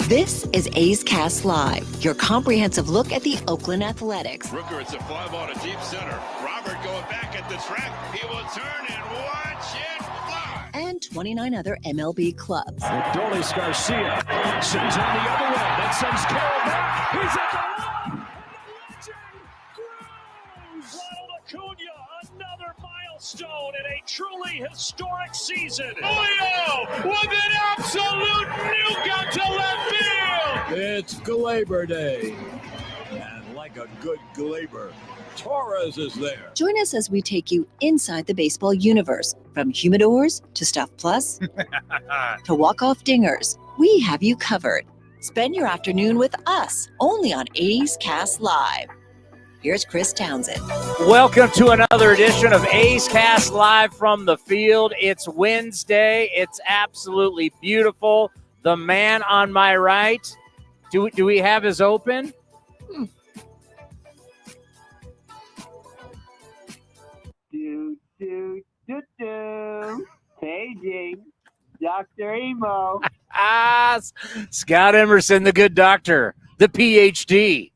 This is A's Cast Live, your comprehensive look at the Oakland Athletics. Rooker, it's a fly ball to deep center. Robert going back at the track. He will turn and watch it fly. And 29 other MLB clubs. Adolis Garcia sends on the other way. That sends Carroll back. He's at the wall. Ronald Acuna, another milestone in a truly historic season. Julio with an absolute nuke out to left field. It's Glaber Day. And like a good Glaber, Torres is there. Join us as we take you inside the baseball universe. From humidors to Stuff Plus to walk-off dingers, we have you covered. Spend your afternoon with us, only on A's Cast Live. Here's Chris Townsend. Welcome to another edition of A's Cast Live from the field. It's Wednesday. It's absolutely beautiful. The man on my right, do we have his open? Paging Dr. Emo. Scott Emerson, the good doctor, the PhD,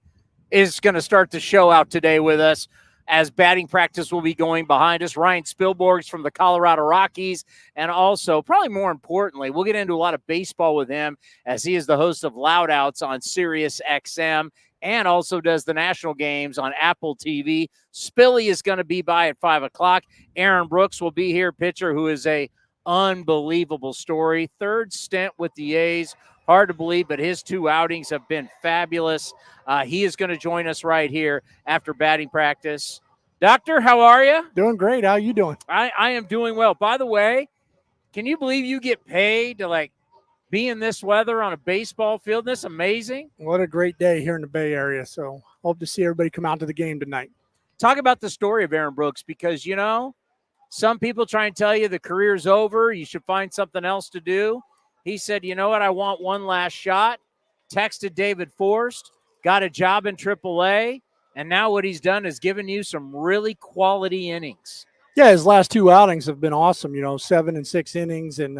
is going to start the show out today with us as batting practice will be going behind us. Ryan Spilborghs from the Colorado Rockies, and also, probably more importantly, we'll get into a lot of baseball with him as he is the host of Loud Outs on Sirius XM and also does the national games on Apple TV. Spilly is going to be by at 5 o'clock. Aaron Brooks will be here, pitcher who is a unbelievable story. Third stint with the A's. Hard to believe, but his two outings have been fabulous. He is going to join us right here after batting practice. Doctor, how are you? Doing great. How you doing? I am doing well. By the way, can you believe you get paid to be in this weather on a baseball field? This amazing. What a great day here in the Bay Area. So hope to see everybody come out to the game tonight. Talk about the story of Aaron Brooks, because, some people try and tell you the career's over. You should find something else to do. He said, you know what, I want one last shot. Texted David Forst, got a job in AAA, and now what he's done is given you some really quality innings. Yeah, his last two outings have been awesome, 7 and 6 innings and,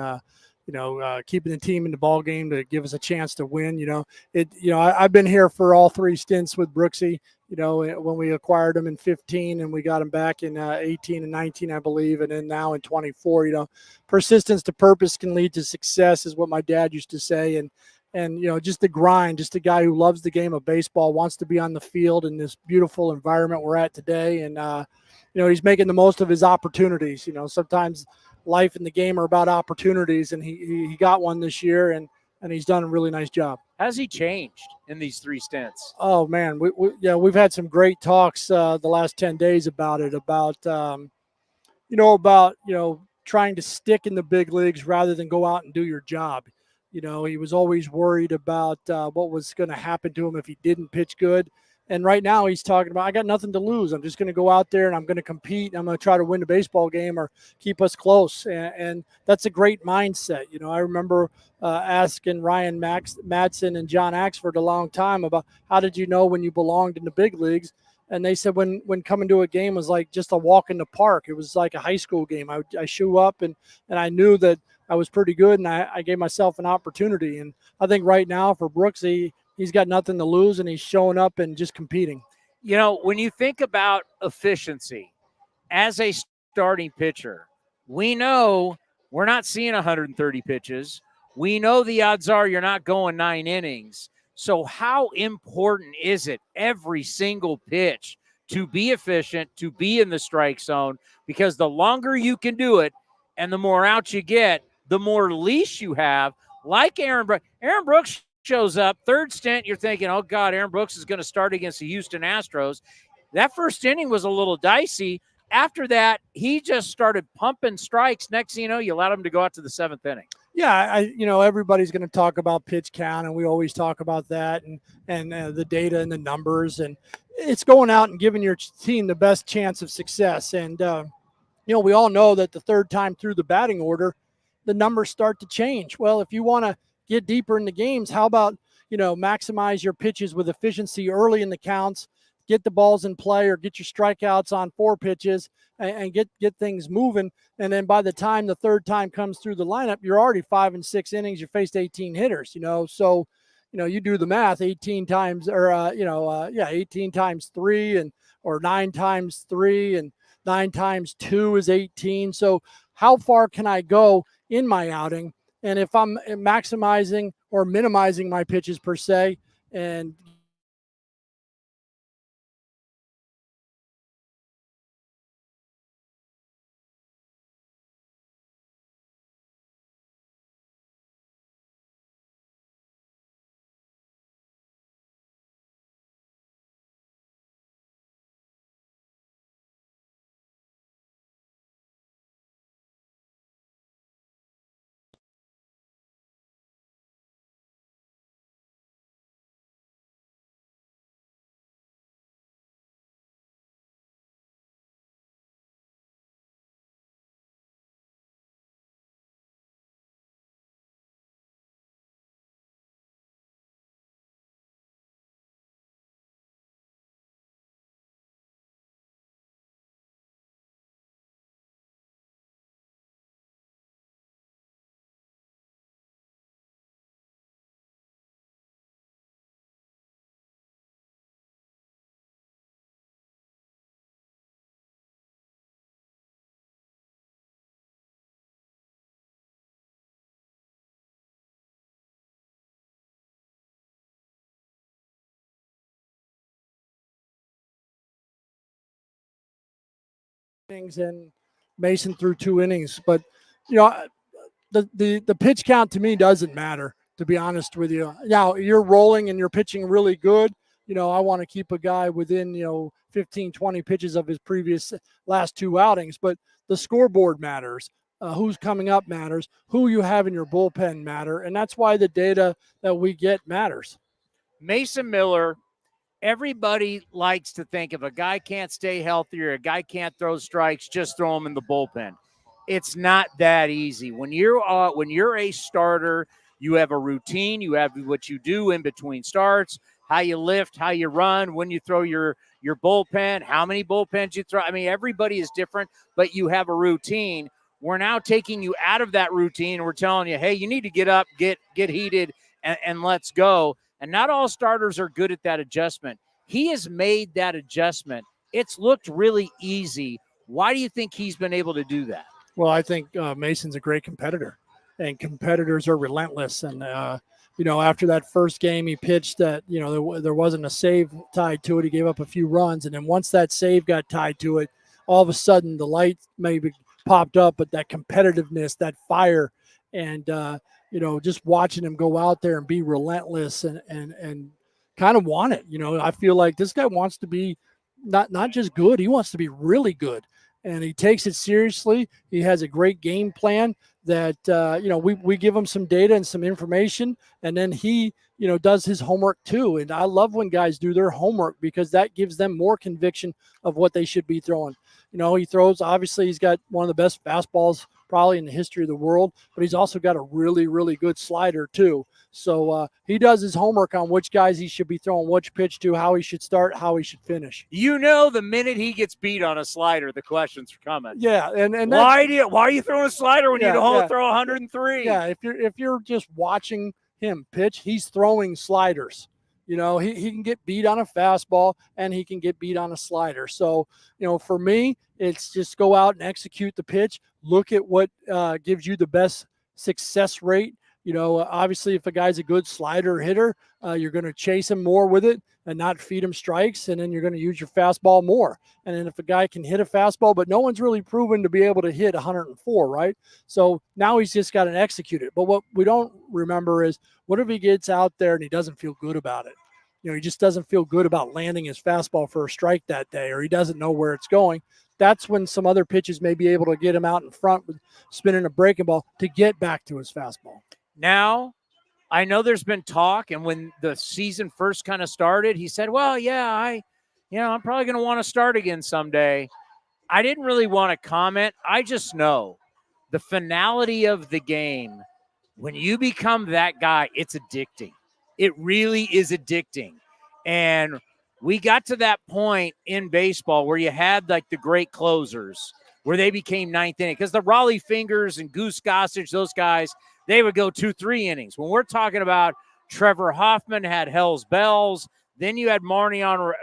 keeping the team in the ball game to give us a chance to win. I've been here for all three stints with Brooksy, when we acquired him in 15 and we got him back in 18 and 19, I believe. And then now in 24, persistence to purpose can lead to success is what my dad used to say. And just the grind, just a guy who loves the game of baseball, wants to be on the field in this beautiful environment we're at today. And, he's making the most of his opportunities. Sometimes life and the game are about opportunities, and he got one this year, and he's done a really nice job. Has he changed in these three stints? Oh man, we've had some great talks the last 10 days about it, about trying to stick in the big leagues rather than go out and do your job. He was always worried about what was going to happen to him if he didn't pitch good. And right now he's talking about, I got nothing to lose. I'm just going to go out there and I'm going to compete. I'm going to try to win the baseball game or keep us close. And that's a great mindset. I remember asking Ryan Madsen and John Axford a long time about how did you know when you belonged in the big leagues? And they said when coming to a game was like just a walk in the park. It was like a high school game. I show up and I knew that I was pretty good, and I gave myself an opportunity. And I think right now for Brooksy, he's got nothing to lose, and he's showing up and just competing. When you think about efficiency as a starting pitcher, we know we're not seeing 130 pitches. We know the odds are you're not going 9 innings. So how important is it every single pitch to be efficient, to be in the strike zone? Because the longer you can do it and the more outs you get, the more leash you have. Like Aaron Brooks. Aaron Brooks shows up, third stint, you're thinking, oh, God, Aaron Brooks is going to start against the Houston Astros. That first inning was a little dicey. After that, he just started pumping strikes. Next thing you know, you allowed him to go out to the 7th inning. Yeah, everybody's going to talk about pitch count, and we always talk about that and the data and the numbers. And it's going out and giving your team the best chance of success. And, we all know that the third time through the batting order, the numbers start to change. Well, if you want to get deeper in the games, how about, maximize your pitches with efficiency early in the counts, get the balls in play or get your strikeouts on 4 pitches and get things moving. And then by the time the third time comes through the lineup, you're already 5 and 6 innings. You faced 18 hitters, So you do the math, 18 times, or 18 times 3 or 9 times 3 and 9 times 2 is 18. So how far can I go in my outing? And if I'm maximizing or minimizing my pitches per se, and innings, and Mason threw 2 innings. But the pitch count to me doesn't matter, to be honest with you. Now you're rolling and you're pitching really good. I want to keep a guy within 15, 20 pitches of his previous last 2 outings. But the scoreboard matters. Who's coming up matters. Who you have in your bullpen matter, and that's why the data that we get matters. Mason Miller. Everybody likes to think if a guy can't stay healthy or a guy can't throw strikes, just throw him in the bullpen. It's not that easy. When you're a starter, you have a routine. You have what you do in between starts, how you lift, how you run, when you throw your bullpen, how many bullpens you throw. I mean, everybody is different, but you have a routine. We're now taking you out of that routine, and we're telling you, hey, you need to get up, get heated, and let's go. And not all starters are good at that adjustment. He has made that adjustment. It's looked really easy. Why do you think he's been able to do that? Well, I think Mason's a great competitor, and competitors are relentless. And, after that first game he pitched that, there wasn't a save tied to it. He gave up a few runs. And then once that save got tied to it, all of a sudden the light maybe popped up, but that competitiveness, that fire, and, just watching him go out there and be relentless and kind of want it. I feel like this guy wants to be not just good. He wants to be really good, and he takes it seriously. He has a great game plan that, we give him some data and some information, and then he, does his homework too. And I love when guys do their homework because that gives them more conviction of what they should be throwing. He throws, obviously he's got one of the best fastballs probably in the history of the world, but he's also got a really, really good slider too. So he does his homework on which guys he should be throwing which pitch to, how he should start, how he should finish. The minute he gets beat on a slider, the questions are coming. Yeah, and why are you throwing a slider when you throw 103? Yeah, if you're just watching him pitch, he's throwing sliders. He can get beat on a fastball and he can get beat on a slider. So, for me, it's just go out and execute the pitch. Look at what gives you the best success rate. Obviously, if a guy's a good slider hitter, you're going to chase him more with it and not feed him strikes, and then you're going to use your fastball more. And then if a guy can hit a fastball, but no one's really proven to be able to hit 104, right? So now he's just got to execute it. But what we don't remember is what if he gets out there and he doesn't feel good about it? He just doesn't feel good about landing his fastball for a strike that day, or he doesn't know where it's going. That's when some other pitches may be able to get him out in front with spinning a breaking ball to get back to his fastball. Now, I know there's been talk, and when the season first kind of started, he said, well, yeah, I'm probably going to want to start again someday. I didn't really want to comment. I just know the finality of the game, when you become that guy, it's addicting. It really is addicting. And we got to that point in baseball where you had like the great closers where they became ninth inning, because the Raleigh Fingers and Goose Gossage, those guys, they would go 2-3 innings. When we're talking about Trevor Hoffman had Hell's Bells. Then you had Mariano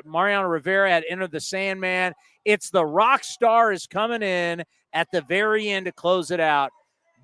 Rivera had Enter the Sandman. It's the rock star is coming in at the very end to close it out.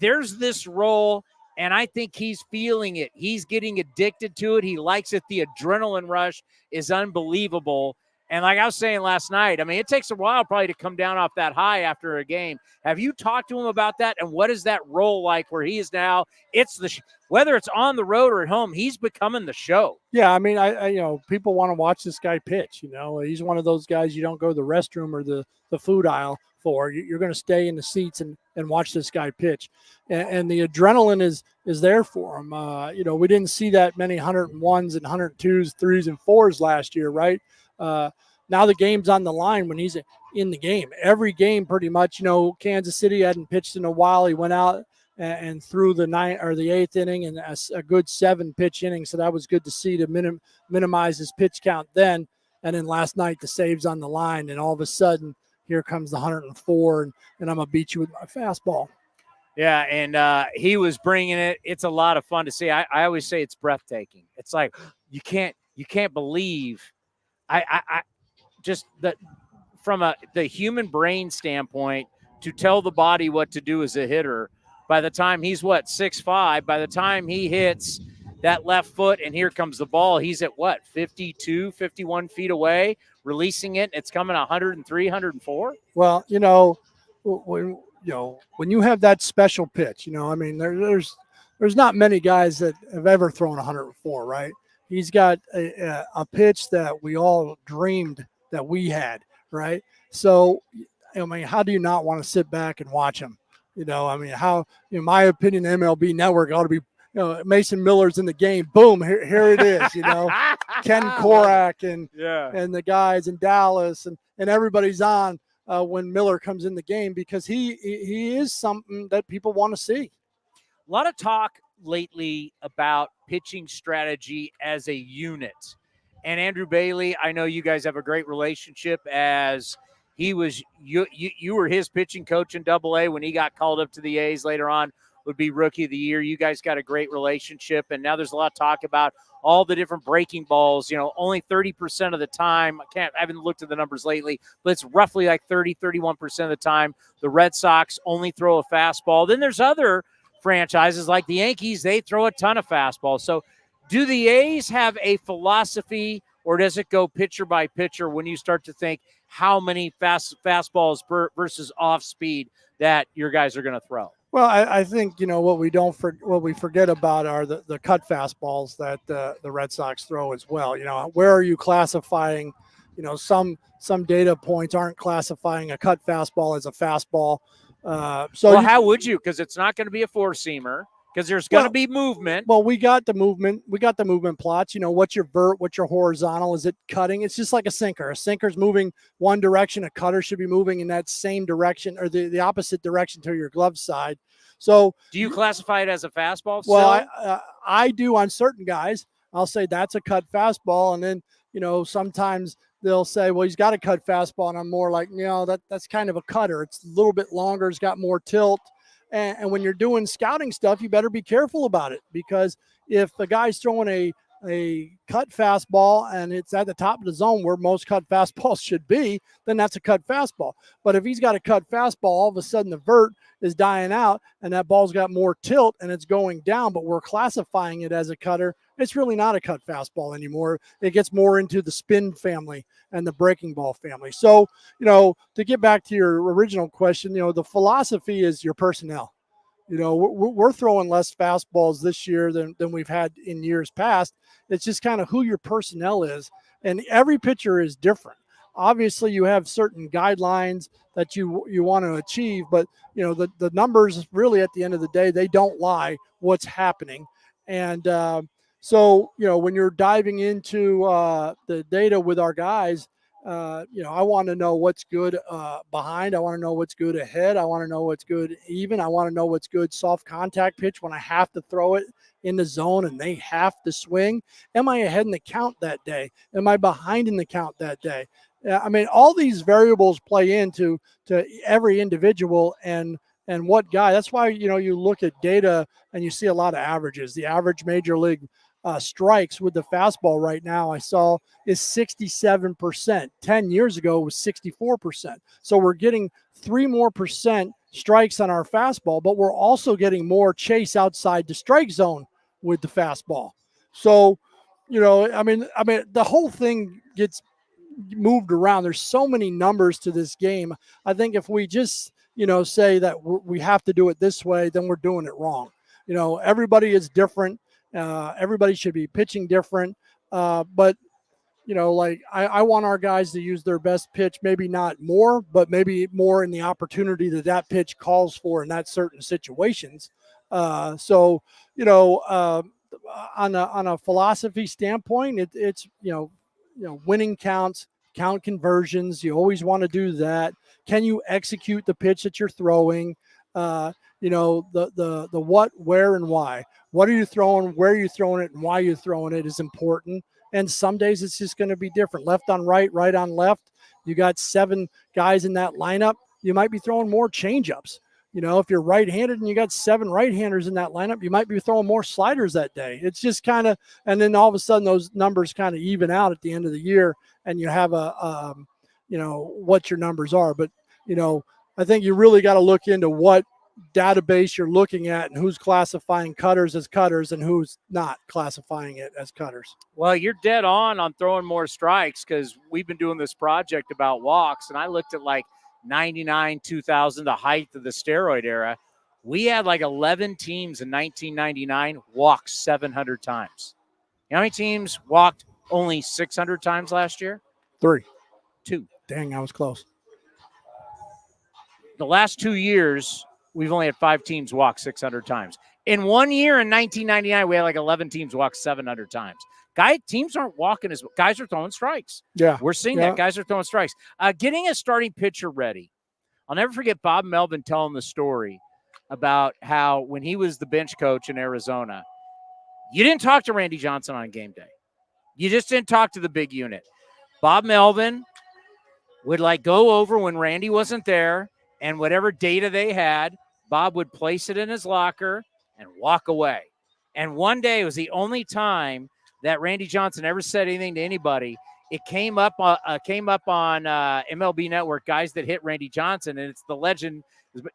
There's this role, and I think he's feeling it. He's getting addicted to it. He likes it. The adrenaline rush is unbelievable. And like I was saying last night, I mean, it takes a while probably to come down off that high after a game. Have you talked to him about that? And what is that role like where he is now? It's whether it's on the road or at home, he's becoming the show. Yeah, I mean, I people want to watch this guy pitch. He's one of those guys you don't go to the restroom or the food aisle for. You're going to stay in the seats and watch this guy pitch. And the adrenaline is there for him. We didn't see that many 101s and 102s, 3s, and 4s last year, right? Now the game's on the line when he's in the game. Every game pretty much, Kansas City hadn't pitched in a while. He went out and threw the 9th or the 8th inning and a good 7-pitch inning. So that was good to see to minimize his pitch count then. And then last night the saves on the line, and all of a sudden here comes the 104, and I'm going to beat you with my fastball. Yeah, and he was bringing it. It's a lot of fun to see. I always say it's breathtaking. It's like you can't believe I just that from the human brain standpoint, to tell the body what to do as a hitter. By the time he's 6'5", by the time he hits that left foot and here comes the ball, he's at 52, 51 feet away, releasing it. It's coming 103, 104. Well, when you have that special pitch, there's not many guys that have ever thrown 104, right? He's got a pitch that we all dreamed that we had, right? So, how do you not want to sit back and watch him? How, in my opinion, MLB Network ought to be, Mason Miller's in the game. Boom, here it is, Ken Korak and the guys in Dallas and everybody's on when Miller comes in the game, because he is something that people want to see. A lot of talk lately about pitching strategy as a unit. And Andrew Bailey, I know you guys have a great relationship, as he was you were his pitching coach in AA when he got called up to the A's later on, would be Rookie of the Year. You guys got a great relationship, and now there's a lot of talk about all the different breaking balls. Only 30% of the time, I haven't looked at the numbers lately, but it's roughly like 31% of the time the Red Sox only throw a fastball. Then there's other franchises like the Yankees, they throw a ton of fastballs. So do the A's have a philosophy, or does it go pitcher by pitcher when you start to think how many fastballs versus off speed that your guys are going to throw? Well, I think, what we forget about are the cut fastballs that the Red Sox throw as well. Where are you classifying? Some data points aren't classifying a cut fastball as a fastball. How would you? Because it's not going to be a four-seamer, because there's going to be movement. Well, we got the movement. We got the movement plots. What's your vert? What's your horizontal? Is it cutting? It's just like a sinker. A sinker's moving one direction. A cutter should be moving in that same direction, or the opposite direction to your glove side. So do you classify it as a fastball? Well, I do on certain guys. I'll say that's a cut fastball. And then, sometimes they'll say, well, he's got a cut fastball. And I'm more like, that's kind of a cutter. It's a little bit longer. It's got more tilt. And when you're doing scouting stuff, you better be careful about it, because if the guy's throwing a cut fastball and it's at the top of the zone where most cut fastballs should be, then that's a cut fastball. But if he's got a cut fastball, all of a sudden the vert is dying out and that ball's got more tilt and it's going down, but we're classifying it as a cutter, it's really not a cut fastball anymore. It gets more into the spin family and the breaking ball family. So, to get back to your original question, the philosophy is your personnel. We're throwing less fastballs this year than we've had in years past. It's just kind of who your personnel is. And every pitcher is different. Obviously, you have certain guidelines that you want to achieve, but, the numbers really at the end of the day, they don't lie what's happening. And so, when you're diving into the data with our guys, I want to know what's good behind. I want to know what's good ahead. I want to know what's good even. I want to know what's good soft contact pitch when I have to throw it in the zone and they have to swing. Am I ahead in the count that day? Am I behind in the count that day? All these variables play into every individual and what guy. That's why, you look at data and you see a lot of averages. The average major league strikes with the fastball right now, I saw, is 67%. 10 years ago, it was 64%. So we're getting 3 more percent strikes on our fastball, but we're also getting more chase outside the strike zone with the fastball. So, I mean, the whole thing gets moved around. There's so many numbers to this game. I think if we just, say that we have to do it this way, then we're doing it wrong. Everybody is different. Everybody should be pitching different. But, I want our guys to use their best pitch, maybe not more, but maybe more in the opportunity that pitch calls for in that certain situations. On a philosophy standpoint, it's winning counts, count conversions. You always want to do that. Can you execute the pitch that you're throwing? The what, where, and why. What are you throwing? Where are you throwing it? And why you're throwing it is important. And some days it's just going to be different. Left on right, right on left. You got 7 guys in that lineup. You might be throwing more changeups. If you're right-handed and you got 7 right-handers in that lineup, you might be throwing more sliders that day. It's just kind of, and then all of a sudden those numbers kind of even out at the end of the year, and you have what your numbers are. But, I think you really got to look into what database you're looking at and who's classifying cutters as cutters and who's not classifying it as cutters. Well, you're dead on throwing more strikes, because we've been doing this project about walks, and I looked at 99, 2000, the height of the steroid era. We had 11 teams in 1999 walk 700 times. You know how many teams walked only 600 times last year? 3. 2. Dang, I was close. The last 2 years, we've only had 5 teams walk 600 times. In 1 year in 1999, we had 11 teams walk 700 times. Teams aren't walking as guys are throwing strikes. Yeah. We're seeing that. Guys are throwing strikes. Getting a starting pitcher ready. I'll never forget Bob Melvin telling the story about how when he was the bench coach in Arizona, you didn't talk to Randy Johnson on game day. You just didn't talk to the big unit. Bob Melvin would go over when Randy wasn't there, and whatever data they had, Bob would place it in his locker and walk away. And one day, it was the only time that Randy Johnson ever said anything to anybody. It came up on MLB Network, guys that hit Randy Johnson, and it's the legend.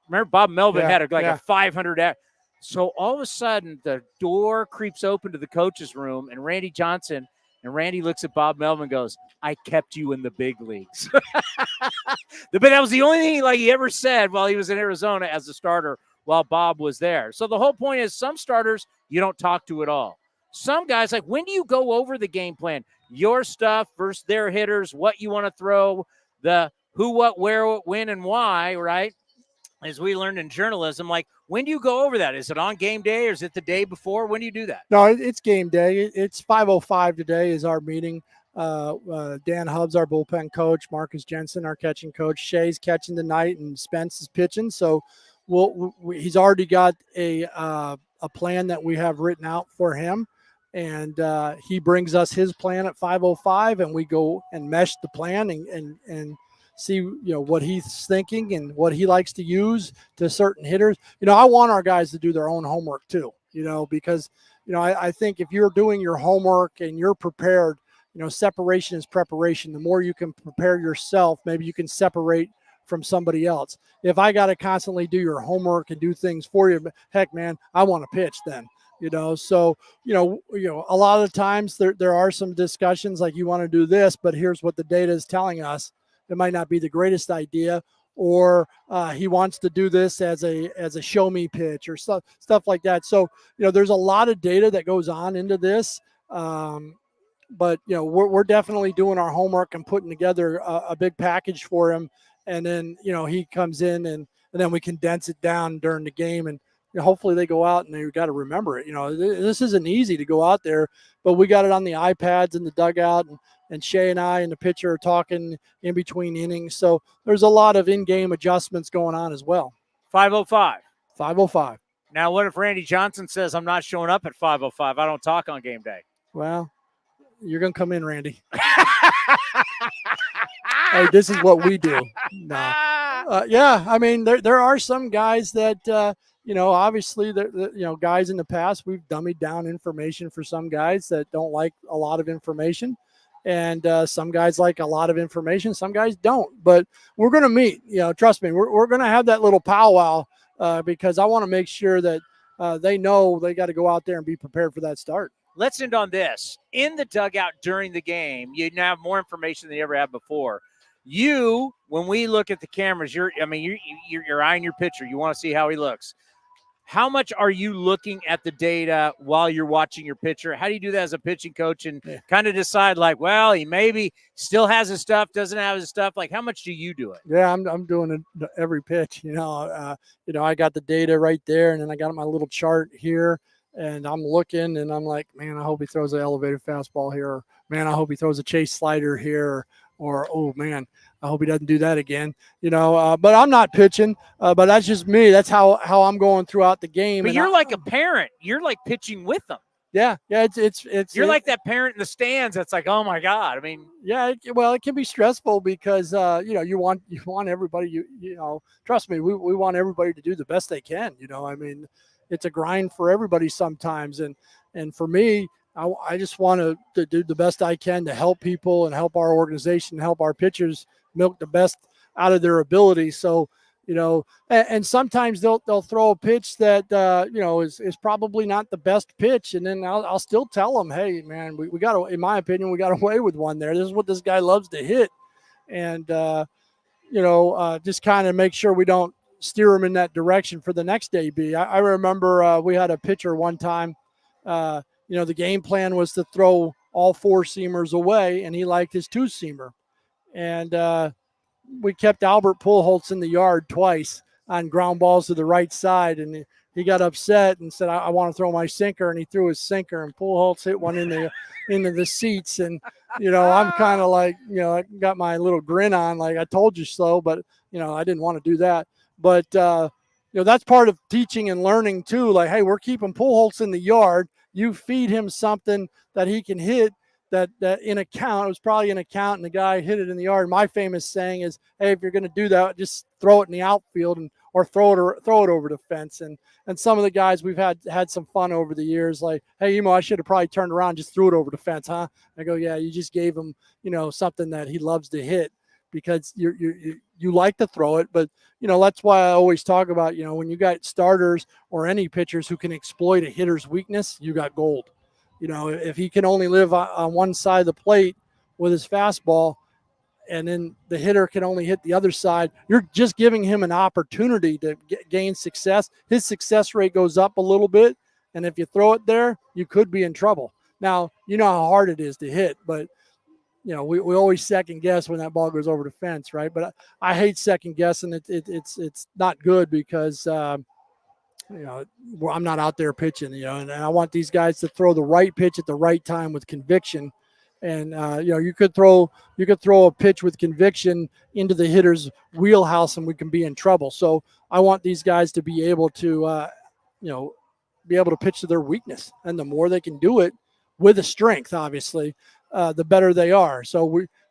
Remember, Bob Melvin had a 500. So all of a sudden, the door creeps open to the coach's room, and Randy Johnson, and Randy looks at Bob Melvin and goes, "I kept you in the big leagues." But that was the only thing he ever said while he was in Arizona as a starter while Bob was there. So the whole point is, some starters you don't talk to at all. Some guys, when do you go over the game plan? Your stuff versus their hitters, what you want to throw, the who, what, where, when, and why, right? As we learned in journalism, when do you go over that? Is it on game day or is it the day before? When do you do that? No, it's game day. It's 5:05 today is our meeting. Dan Hubbs, our bullpen coach, Marcus Jensen, our catching coach, Shay's catching tonight, and Spence is pitching. So he's already got a plan that we have written out for him. And he brings us his plan at 5:05, and we go and mesh the plan and see what he's thinking and what he likes to use to certain hitters. I want our guys to do their own homework too. Because I think if you're doing your homework and you're prepared, separation is preparation. The more you can prepare yourself, maybe you can separate from somebody else. If I got to constantly do your homework and do things for you, heck, man, I want to pitch then. So a lot of the times there are some discussions you want to do this, but here's what the data is telling us. It might not be the greatest idea, or he wants to do this as a show me pitch or stuff like that. So there's a lot of data that goes on into this, but we're definitely doing our homework and putting together a big package for him, and then he comes in and then we condense it down during the game, and hopefully they go out and they got to remember it. This isn't easy to go out there, but we got it on the iPads in the dugout, and Shay and I and the pitcher are talking in between innings. So there's a lot of in-game adjustments going on as well. 5:05. 5:05. Now, what if Randy Johnson says, "I'm not showing up at 5:05. I don't talk on game day"? Well, you're going to come in, Randy. Hey, this is what we do. No. Yeah, I mean, there are some guys that obviously, guys in the past, we've dummied down information for some guys that don't like a lot of information, and some guys like a lot of information, some guys don't. But we're going to meet. Trust me, we're going to have that little powwow because I want to make sure that they know they got to go out there and be prepared for that start. Let's end on this. In the dugout during the game, you now have more information than you ever had before. When we look at the cameras, you're eyeing your pitcher. You want to see how he looks. How much are you looking at the data while you're watching your pitcher? How do you do that as a pitching coach and kind of decide well, he maybe still has his stuff, doesn't have his stuff? How much do you do it? Yeah, I'm doing it every pitch. I got the data right there, and then I got my little chart here, and I'm looking, and I'm like, man, I hope he throws an elevated fastball here. Or, man, I hope he throws a chase slider here. Or oh man, I hope he doesn't do that again. But I'm not pitching. But that's just me. That's how I'm going throughout the game. But you're like a parent. You're like pitching with them. Yeah. It's. You're like that parent in the stands. That's like, oh my God. I mean, yeah. It can be stressful because you want everybody. Trust me, we want everybody to do the best they can. I mean, it's a grind for everybody sometimes, and for me, I just want to do the best I can to help people and help our organization, help our pitchers milk the best out of their ability. So, and sometimes they'll throw a pitch that, is probably not the best pitch. And then I'll still tell them, hey, man, we got, in my opinion, we got away with one there. This is what this guy loves to hit. And, just kind of make sure we don't steer him in that direction for the next AB. I remember we had a pitcher one time, the game plan was to throw all 4-seamers away, and he liked his 2-seamer. And we kept Albert Pujols in the yard twice on ground balls to the right side, and he got upset and said, I want to throw my sinker, and he threw his sinker, and Pujols hit one into the seats. And, I'm kind of like, I got my little grin on, like, I told you so, but, I didn't want to do that. But, that's part of teaching and learning too. Like, hey, we're keeping Pujols in the yard. You feed him something that he can hit that in a count. It was probably in a count, and the guy hit it in the yard. My famous saying is, hey, if you're going to do that, just throw it in the outfield or throw it over the fence. And some of the guys we've had some fun over the years, like, hey, I should have probably turned around and just threw it over the fence, huh? I go, yeah, you just gave him, something that he loves to hit because you like to throw it. But, that's why I always talk about, when you got starters or any pitchers who can exploit a hitter's weakness, you got gold. If he can only live on one side of the plate with his fastball, and then the hitter can only hit the other side, you're just giving him an opportunity to gain success. His success rate goes up a little bit, and if you throw it there, you could be in trouble. Now, you know how hard it is to hit, but we always second guess when that ball goes over the fence, right? But I hate second guessing. It's not good because I'm not out there pitching, and I want these guys to throw the right pitch at the right time with conviction. And you could throw a pitch with conviction into the hitter's wheelhouse, and we can be in trouble. So I want these guys to be able to pitch to their weakness, and the more they can do it with a strength, obviously, the better they are. So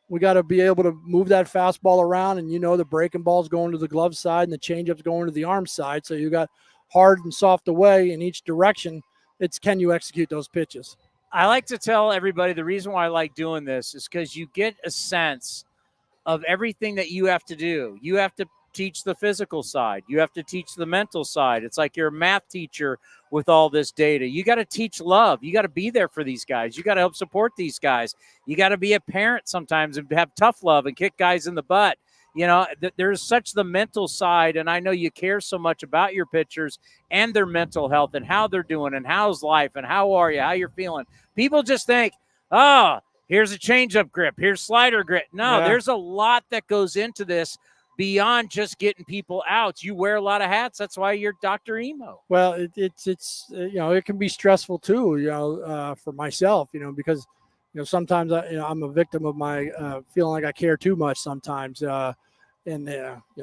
we got to be able to move that fastball around, and the breaking ball's going to the glove side and the changeup's going to the arm side. So you got hard and soft away in each direction. It's, can you execute those pitches? I like to tell everybody the reason why I like doing this is because you get a sense of everything that you have to do. You have to teach the physical side. You have to teach the mental side. It's like you're a math teacher with all this data. You got to teach love. You got to be there for these guys. You got to help support these guys. You got to be a parent sometimes and have tough love and kick guys in the butt. There's such the mental side, and I know you care so much about your pitchers and their mental health and how they're doing and how's life and how are you, how you're feeling. People just think, oh, here's a changeup grip, here's slider grip. No, There's a lot that goes into this beyond just getting people out. You wear a lot of hats. That's why you're Dr. Emo. Well, it's it can be stressful too, for myself, because sometimes I'm a victim of my feeling like I care too much sometimes. And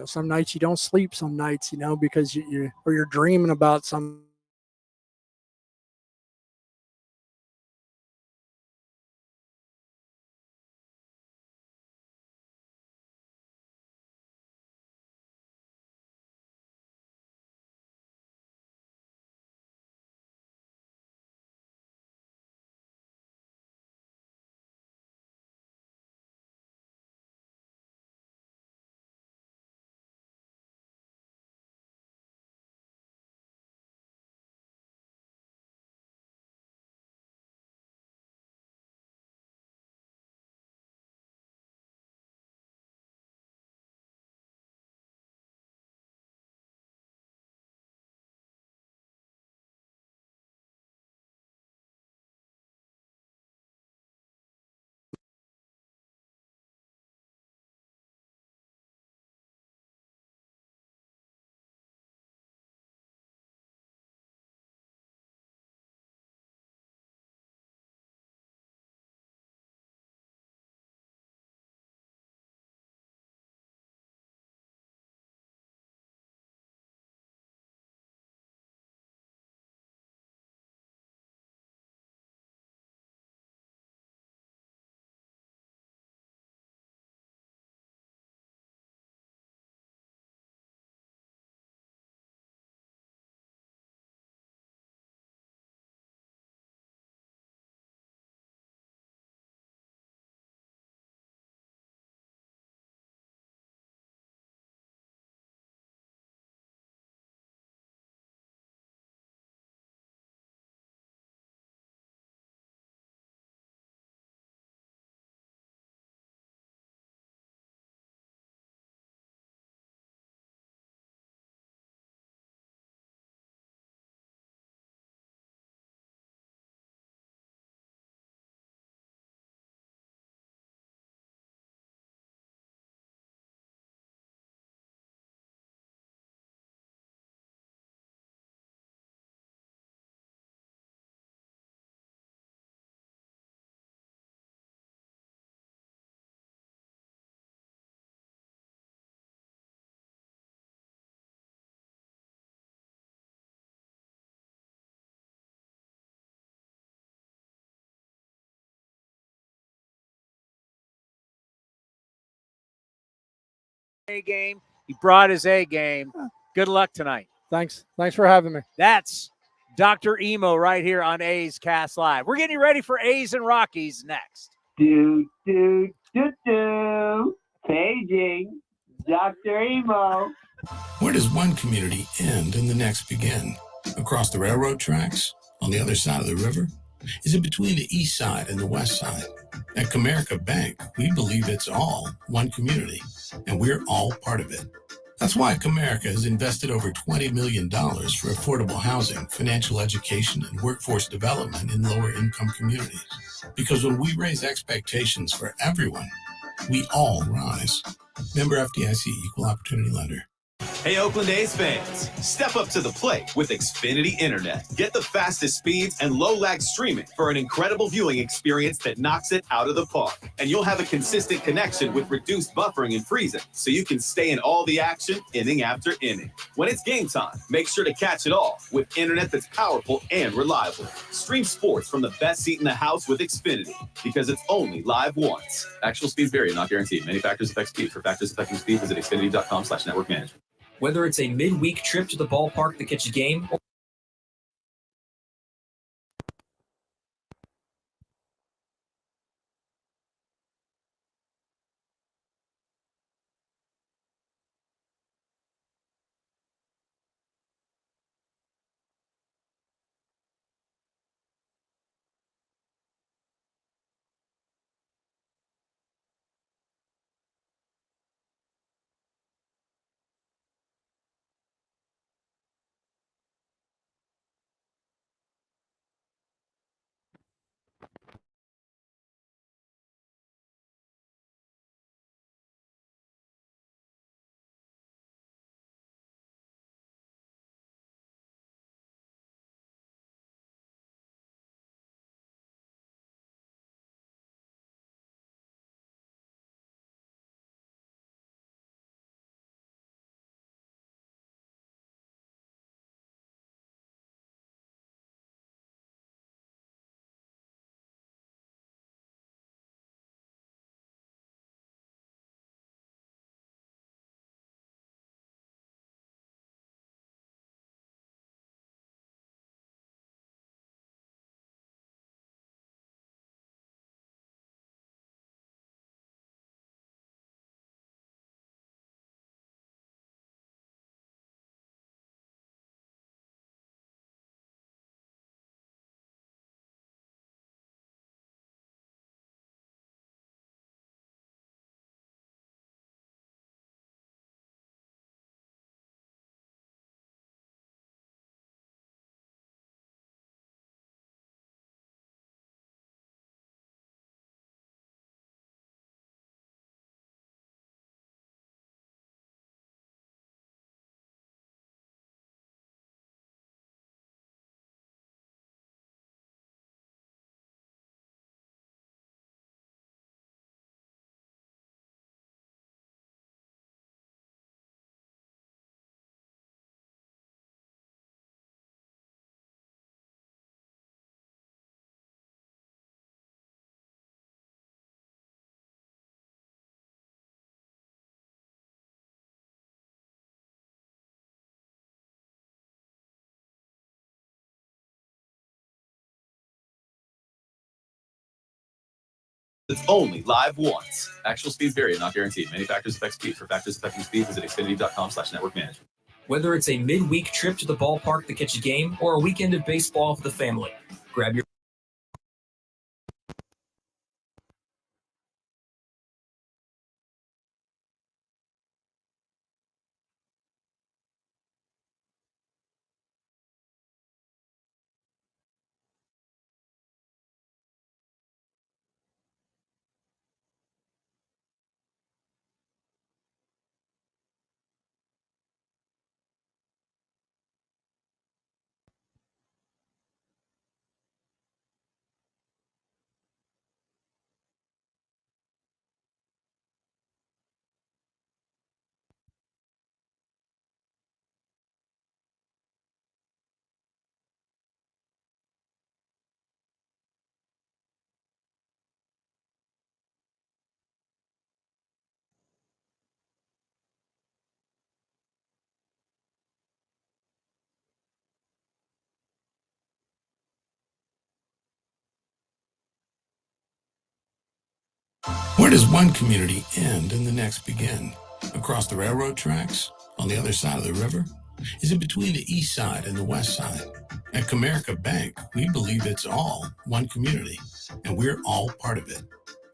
some nights you don't sleep some nights, because you're dreaming about some A game. He brought his A game. Good luck tonight. Thanks for having me. That's Dr. Emo right here on A's Cast Live. We're getting you ready for A's and Rockies next. Do, do, do, do. Paging Dr. Emo. Where does one community end and the next begin? Across the railroad tracks? On the other side of the river? Is it between the east side and the west side? At Comerica Bank, we believe it's all one community, and we're all part of it. That's why Comerica has invested over $20 million for affordable housing, financial education, and workforce development in lower-income communities. Because when we raise expectations for everyone, we all rise. Member FDIC, Equal Opportunity Lender. Hey, Oakland A's fans, step up to the plate with Xfinity Internet. Get the fastest speeds and low-lag streaming for an incredible viewing experience that knocks it out of the park. And you'll have a consistent connection with reduced buffering and freezing, so you can stay in all the action inning after inning. When it's game time, make sure to catch it all with internet that's powerful and reliable. Stream sports from the best seat in the house with Xfinity, because it's only live once. Actual speeds vary and not guaranteed. Many factors affect speed. For factors affecting speed, visit xfinity.com/network management. Whether it's a midweek trip to the ballpark to catch a game or it's only live once. Actual speeds vary and not guaranteed. Many factors affect speed. For factors affecting speed, visit xfinity.com/network management. whether it's a midweek trip to the ballpark to catch a game or a weekend of baseball with the family, grab your Where does one community end and the next begin? Across the railroad tracks? On the other side of the river? Is it between the east side and the west side? At Comerica Bank, we believe it's all one community, and we're all part of it.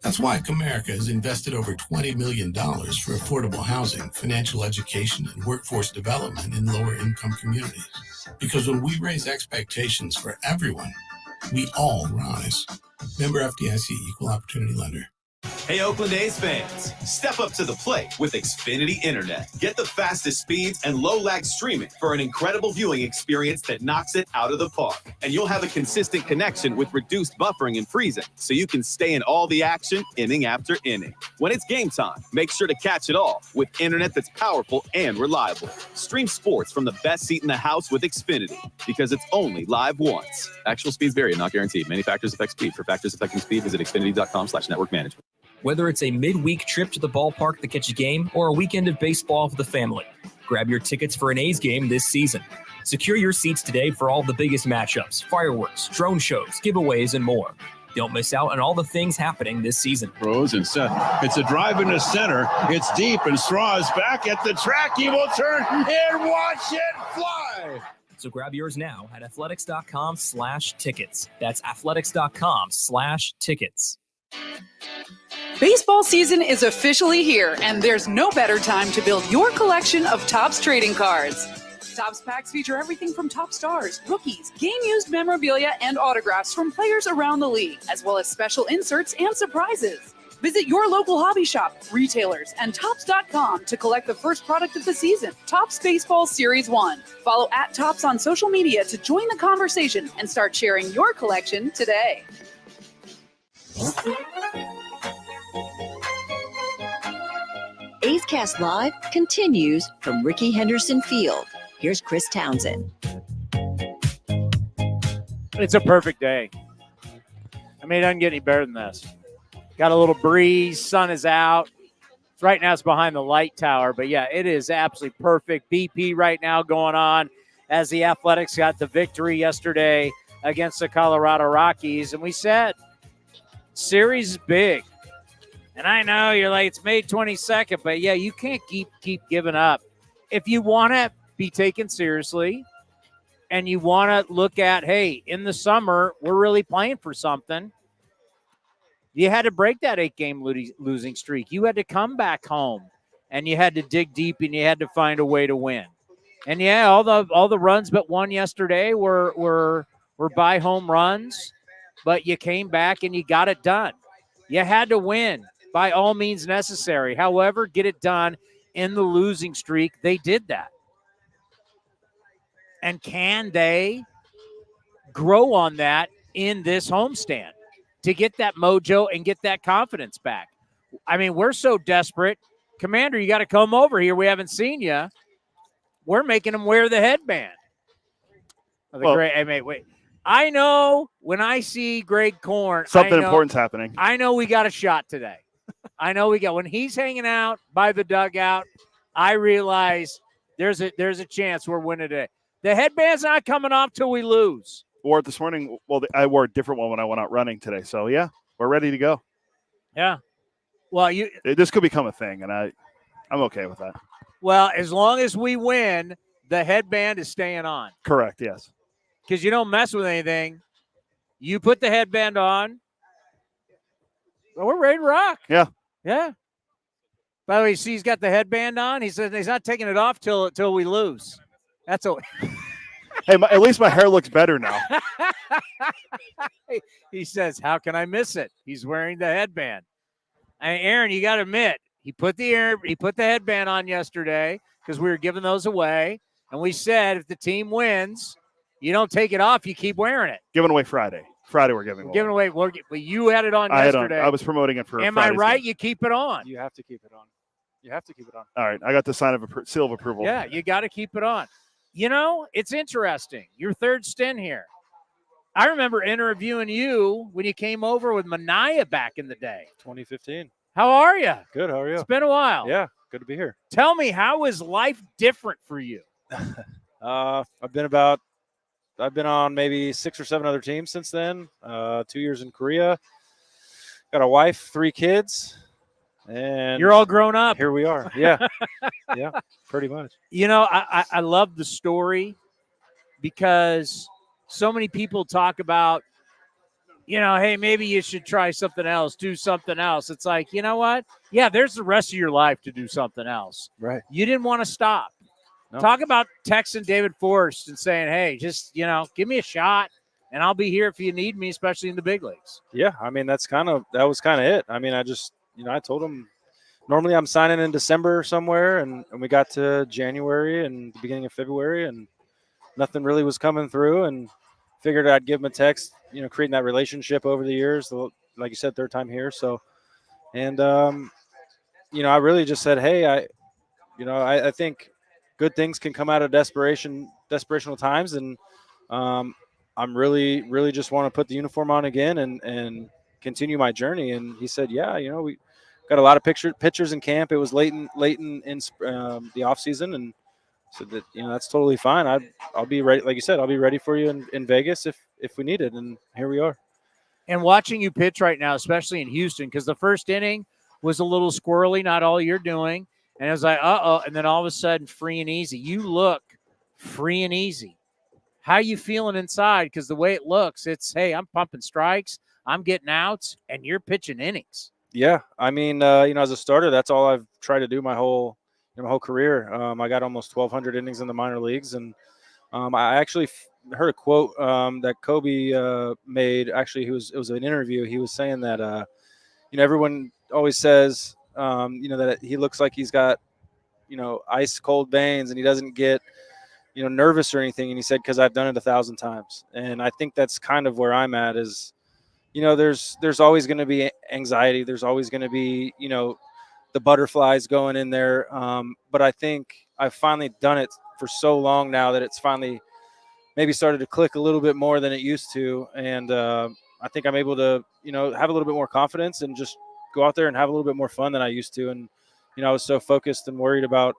That's why Comerica has invested over $20 million for affordable housing, financial education, and workforce development in lower-income communities. Because when we raise expectations for everyone, we all rise. Member FDIC, Equal Opportunity Lender. Hey, Oakland A's fans, step up to the plate with Xfinity Internet. Get the fastest speeds and low-lag streaming for an incredible viewing experience that knocks it out of the park. And you'll have a consistent connection with reduced buffering and freezing, so you can stay in all the action inning after inning. When it's game time, make sure to catch it all with internet that's powerful and reliable. Stream sports from the best seat in the house with Xfinity, because it's only live once. Actual speeds vary and not guaranteed. Many factors affect speed. For factors affecting speed, visit xfinity.com/network management. Whether it's a midweek trip to the ballpark to catch a game or a weekend of baseball for the family, grab your tickets for an A's game this season. Secure your seats today for all the biggest matchups, fireworks, drone shows, giveaways, and more. Don't miss out on all the things happening this season. Throws and set. It's a drive into center. It's deep, and Straw is back at the track. He will turn and watch it fly. So grab yours now at athletics.com/tickets. That's athletics.com/tickets. Baseball season is officially here, and there's no better time to build your collection of Topps trading cards. Topps packs feature everything from top stars, rookies, game-used memorabilia, and autographs from players around the league, as well as special inserts and surprises. Visit your local hobby shop, retailers, and Topps.com to collect the first product of the season, Topps Baseball Series 1. Follow @Topps on social media to join the conversation and start sharing your collection today. A's Cast Live continues from Rickey Henderson Field. Here's Chris Townsend. It's a perfect day. I mean, it doesn't get any better than this. Got a little breeze. Sun is out. Right now it's behind the light tower. But, yeah, it is absolutely perfect. BP right now going on as the Athletics got the victory yesterday against the Colorado Rockies. And we said, series is big. And I know you're like, it's May 22nd, but yeah, you can't keep giving up. If you want to be taken seriously and you want to look at, hey, in the summer, we're really playing for something, you had to break that 8-game losing streak. You had to come back home and you had to dig deep and you had to find a way to win. And yeah, all the runs but one yesterday were by home runs, but you came back and you got it done. You had to win by all means necessary. However, get it done in the losing streak. They did that. And can they grow on that in this homestand to get that mojo and get that confidence back? I mean, we're so desperate. Commander, you got to come over here. We haven't seen you. We're making them wear the headband. Wait. I know when I see Greg Korn, something important's happening. I know we got a shot today. When he's hanging out by the dugout, I realize there's a chance we're winning today. The headband's not coming off till we lose. Wore it this morning. Well, I wore a different one when I went out running today. So yeah, we're ready to go. Yeah. Well, this could become a thing, and I'm okay with that. Well, as long as we win, the headband is staying on. Correct. Yes. Because you don't mess with anything. You put the headband on. Well, we're ready to rock. Yeah. Yeah. By the way, see, he's got the headband on. He says he's not taking it off till we lose. That's all. Hey, at least my hair looks better now. He says, how can I miss it? He's wearing the headband. Aaron, you got to admit, he put the headband on yesterday because we were giving those away. And we said if the team wins, you don't take it off. You keep wearing it. Giving away Friday. Friday we're giving away. Well, you had it on yesterday. I was promoting it for Am Friday's I right? game. You keep it on. You have to keep it on. All right. I got the sign of seal of approval. Yeah, you got to keep it on. You know, it's interesting. Your third stint here. I remember interviewing you when you came over with Mania back in the day. 2015. How are you? Good. How are you? It's been a while. Yeah. Good to be here. Tell me, how is life different for you? I've been on maybe 6 or 7 other teams since then. 2 years in Korea. Got a wife, 3 kids. And you're all grown up. Here we are. Yeah. Yeah, pretty much. You know, I love the story because so many people talk about, you know, hey, maybe you should try something else, do something else. It's like, you know what? Yeah, there's the rest of your life to do something else. Right. You didn't want to stop. No. Talk about texting David Forrest and saying, hey, just, you know, give me a shot and I'll be here if you need me, especially in the big leagues. Yeah, I mean, that was kind of it. I mean, I just, you know, I told him normally I'm signing in December somewhere, and we got to January and the beginning of February, and nothing really was coming through, and figured I'd give him a text, you know, creating that relationship over the years, like you said, third time here. So, and, you know, I really just said, hey, I think good things can come out of desperational times, and I'm really just want to put the uniform on again and continue my journey. And he said, yeah, you know, we got a lot of pictures in camp. It was late in the off season, and said that, you know, that's totally fine. I'll be ready. Like you said, I'll be ready for you in Vegas if we need it. And here we are. And watching you pitch right now, especially in Houston, because the first inning was a little squirrely, not all you're doing. And it was like, uh-oh. And then all of a sudden, free and easy. You look free and easy. How you feeling inside? Because the way it looks, it's, hey, I'm pumping strikes, I'm getting outs, and you're pitching innings. Yeah, I mean, you know, as a starter, that's all I've tried to do my whole career. I got almost 1,200 innings in the minor leagues, and I actually heard a quote that Kobe made. Actually, it was an interview. He was saying that, you know, everyone always says, you know, that he looks like he's got, you know, ice cold veins, and he doesn't get, you know, nervous or anything. And he said, because I've done it 1,000 times. And I think that's kind of where I'm at is, you know, there's always going to be anxiety. There's always going to be, you know, the butterflies going in there. But I think I've finally done it for so long now that it's finally maybe started to click a little bit more than it used to. And I think I'm able to, you know, have a little bit more confidence and just go out there and have a little bit more fun than I used to. And, you know, I was so focused and worried about,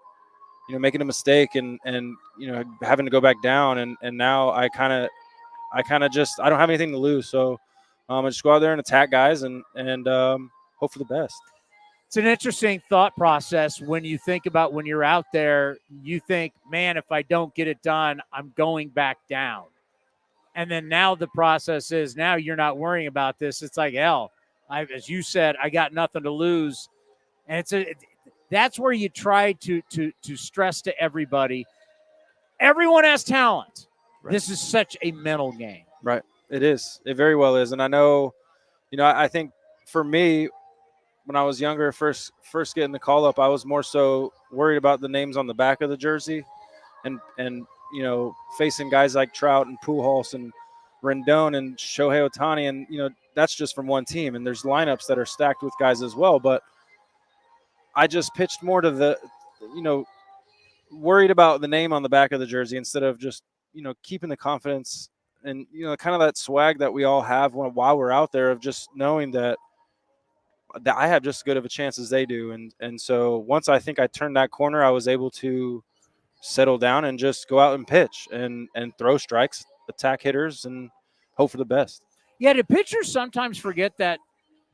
you know, making a mistake and you know, having to go back down. And now I kind of just, I don't have anything to lose. So I just go out there and attack guys and hope for the best. It's an interesting thought process when you think about when you're out there, you think, man, if I don't get it done, I'm going back down. And then now the process is now you're not worrying about this. It's like, hell, as you said, I got nothing to lose. And that's where you try to stress to everybody. Everyone has talent. Right. This is such a mental game. Right. It is. It very well is. And I know, you know, I think for me, when I was younger, first getting the call up, I was more so worried about the names on the back of the jersey and you know, facing guys like Trout and Pujols and Rendon and Shohei Ohtani. And, you know, that's just from one team. And there's lineups that are stacked with guys as well. But I just pitched more to the, you know, worried about the name on the back of the jersey instead of just, you know, keeping the confidence and, you know, kind of that swag that we all have while we're out there of just knowing that I have just as good of a chance as they do. And so once I think I turned that corner, I was able to settle down and just go out and pitch and throw strikes, attack hitters, and hope for the best. Yeah, do pitchers sometimes forget that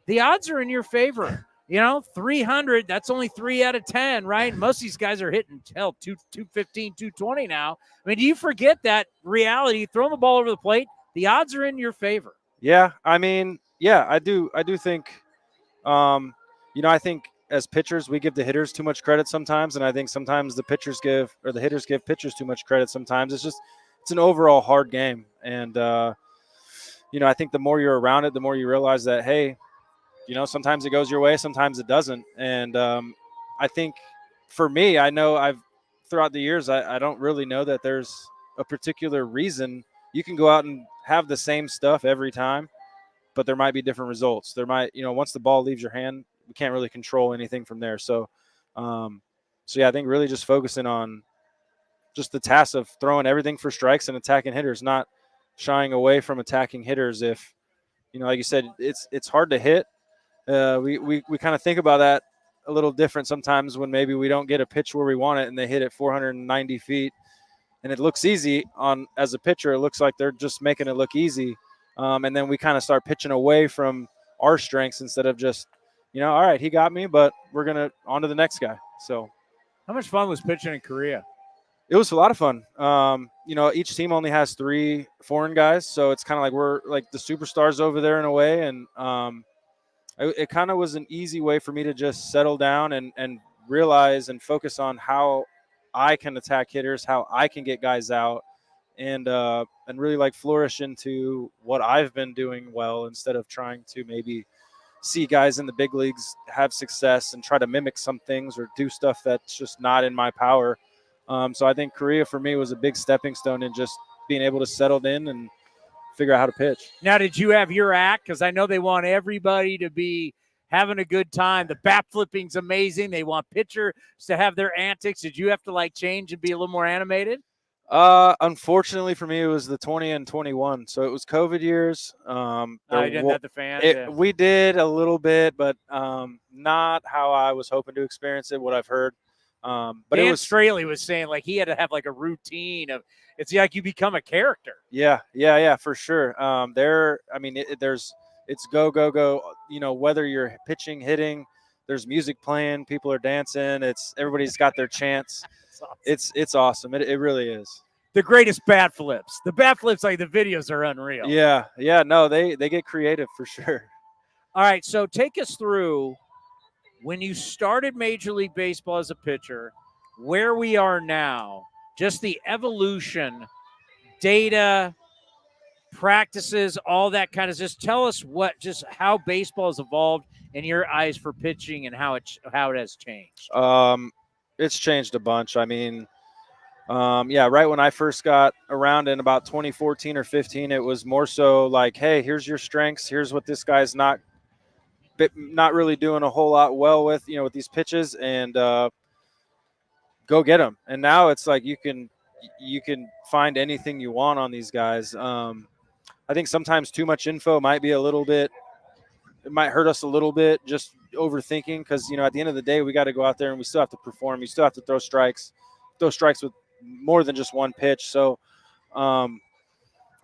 the odds are in your favor? You know, 300, that's only 3 out of 10, right? Most of these guys are hitting 215, 220 now. I mean, do you forget that reality? Throwing the ball over the plate, the odds are in your favor. Yeah, I mean, yeah, I do think, you know, I think as pitchers, we give the hitters too much credit sometimes, and I think sometimes the hitters give pitchers too much credit sometimes. It's an overall hard game. And, you know, I think the more you're around it, the more you realize that, hey, you know, sometimes it goes your way, sometimes it doesn't. And I think for me, I know throughout the years, I don't really know that there's a particular reason. You can go out and have the same stuff every time, but there might be different results. There might, you know, once the ball leaves your hand, we can't really control anything from there. So, yeah, I think really just focusing on just the task of throwing everything for strikes and attacking hitters, not shying away from attacking hitters. If, you know, like you said, it's hard to hit. We kind of think about that a little different sometimes when maybe we don't get a pitch where we want it and they hit it 490 feet and it looks easy as a pitcher. It looks like they're just making it look easy. And then we kind of start pitching away from our strengths instead of just, all right, he got me, but we're going to on to the next guy. So how much fun was pitching in Korea? It was a lot of fun. Each team only has 3 foreign guys, so it's kind of like we're like the superstars over there in a way. And it kind of was an easy way for me to just settle down and realize and focus on how I can attack hitters, how I can get guys out, and really like flourish into what I've been doing well instead of trying to maybe see guys in the big leagues have success and try to mimic some things or do stuff that's just not in my power. So I think Korea for me was a big stepping stone in just being able to settle in and figure out how to pitch. Now, did you have your act? Because I know they want everybody to be having a good time. The bat flipping's amazing. They want pitchers to have their antics. Did you have to like change and be a little more animated? Unfortunately for me, it was the 20 and 21. So it was COVID years. You didn't have the fans? We did a little bit, but not how I was hoping to experience it, what I've heard. But Dan Straley was saying like he had to have like a routine of it's like you become a character. Yeah, for sure. It's go. Whether you're pitching, hitting, there's music playing, people are dancing. Everybody's got their chants. It's awesome. It really is. The greatest bat flips. The bat flips, like the videos are unreal. Yeah. No, they get creative for sure. All right, so take us through when you started Major League Baseball as a pitcher, where we are now, just the evolution, data, practices, all that kind of. Just tell us how baseball has evolved in your eyes for pitching and how it has changed. It's changed a bunch. I mean, right when I first got around in about 2014 or 15, it was more so like, hey, here's your strengths. Here's what this guy's not really doing a whole lot well with, with these pitches, and go get them. And now it's like you can find anything you want on these guys. I think sometimes too much info might be it might hurt us a little bit, just overthinking, because at the end of the day we got to go out there and we still have to perform. You still have to throw strikes with more than just one pitch. So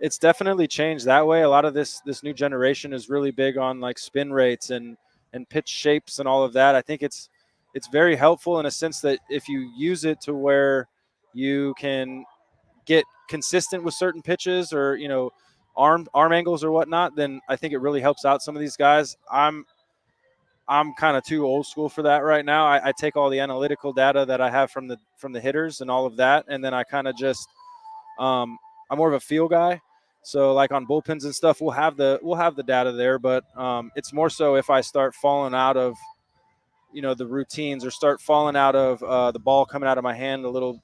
it's definitely changed that way. A lot of this new generation is really big on like spin rates and pitch shapes and all of that. I think it's very helpful in a sense that if you use it to where you can get consistent with certain pitches or arm angles or whatnot, then I think it really helps out some of these guys. I'm kind of too old school for that right now. I take all the analytical data that I have from the hitters and all of that, and then I kind of just I'm more of a feel guy. So like on bullpens and stuff, we'll have the data there, but it's more so if I start falling out of the routines or start falling out of the ball coming out of my hand a little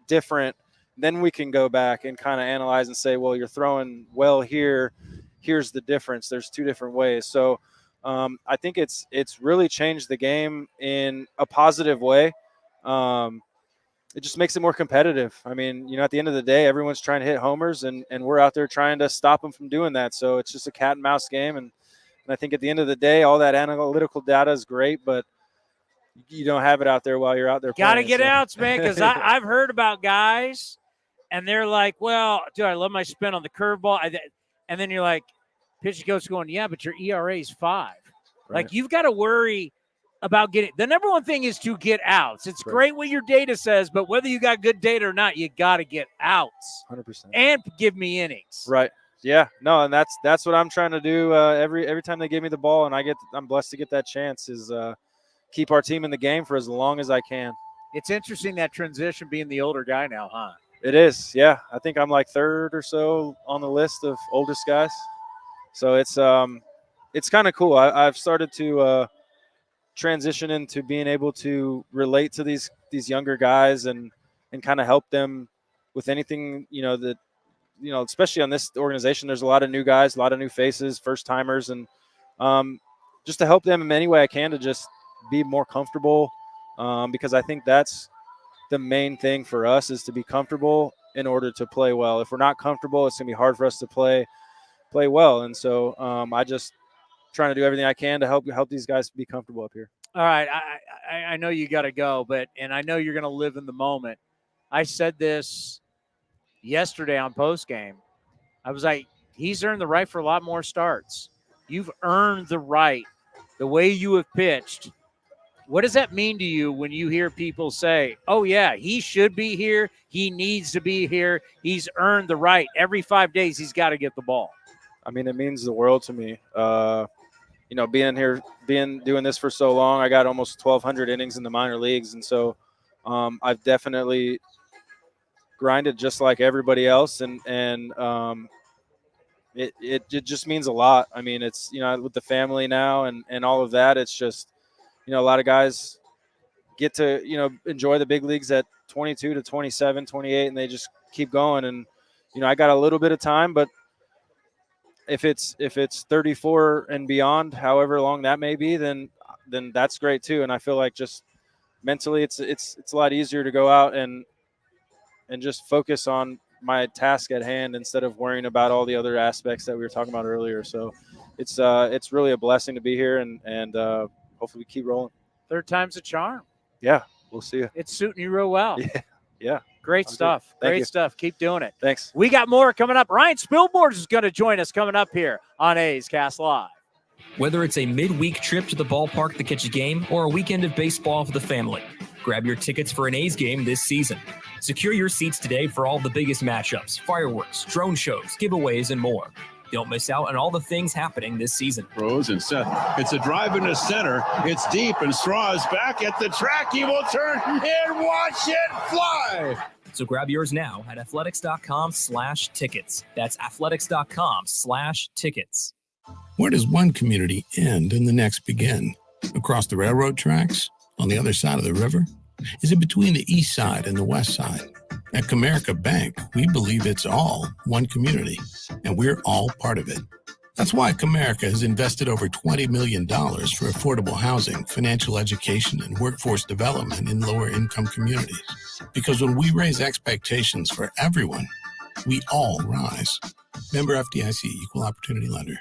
different, then we can go back and kind of analyze and say, well, you're throwing well here. Here's the difference. There's 2 different ways. So I think it's really changed the game in a positive way. It just makes it more competitive. I mean, at the end of the day, everyone's trying to hit homers, and we're out there trying to stop them from doing that. So it's just a cat and mouse game. And I think at the end of the day, all that analytical data is great, but you don't have it out there while you're out there. Got to get outs, man, because I've heard about guys, and they're like, well, dude, I love my spin on the curveball. And then you're like, pitch coach going, yeah, but your ERA is 5. Right. Like, you've got to worry about getting – the number one thing is to get outs. It's great what your data says, but whether you got good data or not, you got to get outs. 100%. And give me innings. Right. Yeah. No, and that's what I'm trying to do every time they give me the ball, and I'm blessed to get that chance, is keep our team in the game for as long as I can. It's interesting that transition being the older guy now, huh? It is, yeah. I think I'm like 3rd or so on the list of oldest guys. So it's kind of cool. I've started to transition into being able to relate to these younger guys and kind of help them with anything, especially on this organization. There's a lot of new guys, a lot of new faces, first timers, and just to help them in any way I can to just be more comfortable, because I think that's the main thing for us, is to be comfortable in order to play well. If we're not comfortable, it's going to be hard for us to play well. And so I just trying to do everything I can to help these guys be comfortable up here. All right. I know you got to go, and I know you're going to live in the moment. I said this yesterday on postgame. I was like, he's earned the right for a lot more starts. You've earned the right the way you have pitched, what does that mean to you when you hear people say, oh, yeah, he should be here, he needs to be here, he's earned the right. Every 5 days he's got to get the ball? I mean, it means the world to me. Being here, doing this for so long, I got almost 1,200 innings in the minor leagues. And so I've definitely grinded just like everybody else. And it just means a lot. I mean, it's, with the family now and all of that, it's just, a lot of guys get to, enjoy the big leagues at 22 to 27, 28, and they just keep going. And, I got a little bit of time, but if it's 34 and beyond, however long that may be, then that's great too. And I feel like just mentally it's a lot easier to go out and just focus on my task at hand instead of worrying about all the other aspects that we were talking about earlier. So it's really a blessing to be here, and hopefully we keep rolling. Third time's a charm. Yeah, we'll see you. It's suiting you real well. Yeah. Great stuff. Great you. stuff. Keep doing it. Thanks. We got more coming up. Ryan Spilborghs is going to join us coming up here on A's Cast Live. Whether it's a midweek trip to the ballpark to catch a game or a weekend of baseball for the family, grab your tickets for an A's game this season. Secure your seats today for all the biggest matchups, fireworks, drone shows, giveaways, and more. Don't miss out on all the things happening this season. Rose and Seth. It's a drive into center. It's deep, and Straw is back at the track. He will turn and watch it fly. So grab yours now at athletics.com/tickets. That's athletics.com/tickets. Where does one community end and the next begin? Across the railroad tracks? On the other side of the river? Is it between the east side and the west side? At Comerica Bank, we believe it's all one community, and we're all part of it. That's why Comerica has invested over $20 million for affordable housing, financial education, and workforce development in lower-income communities. Because when we raise expectations for everyone, we all rise. Member FDIC, Equal Opportunity Lender.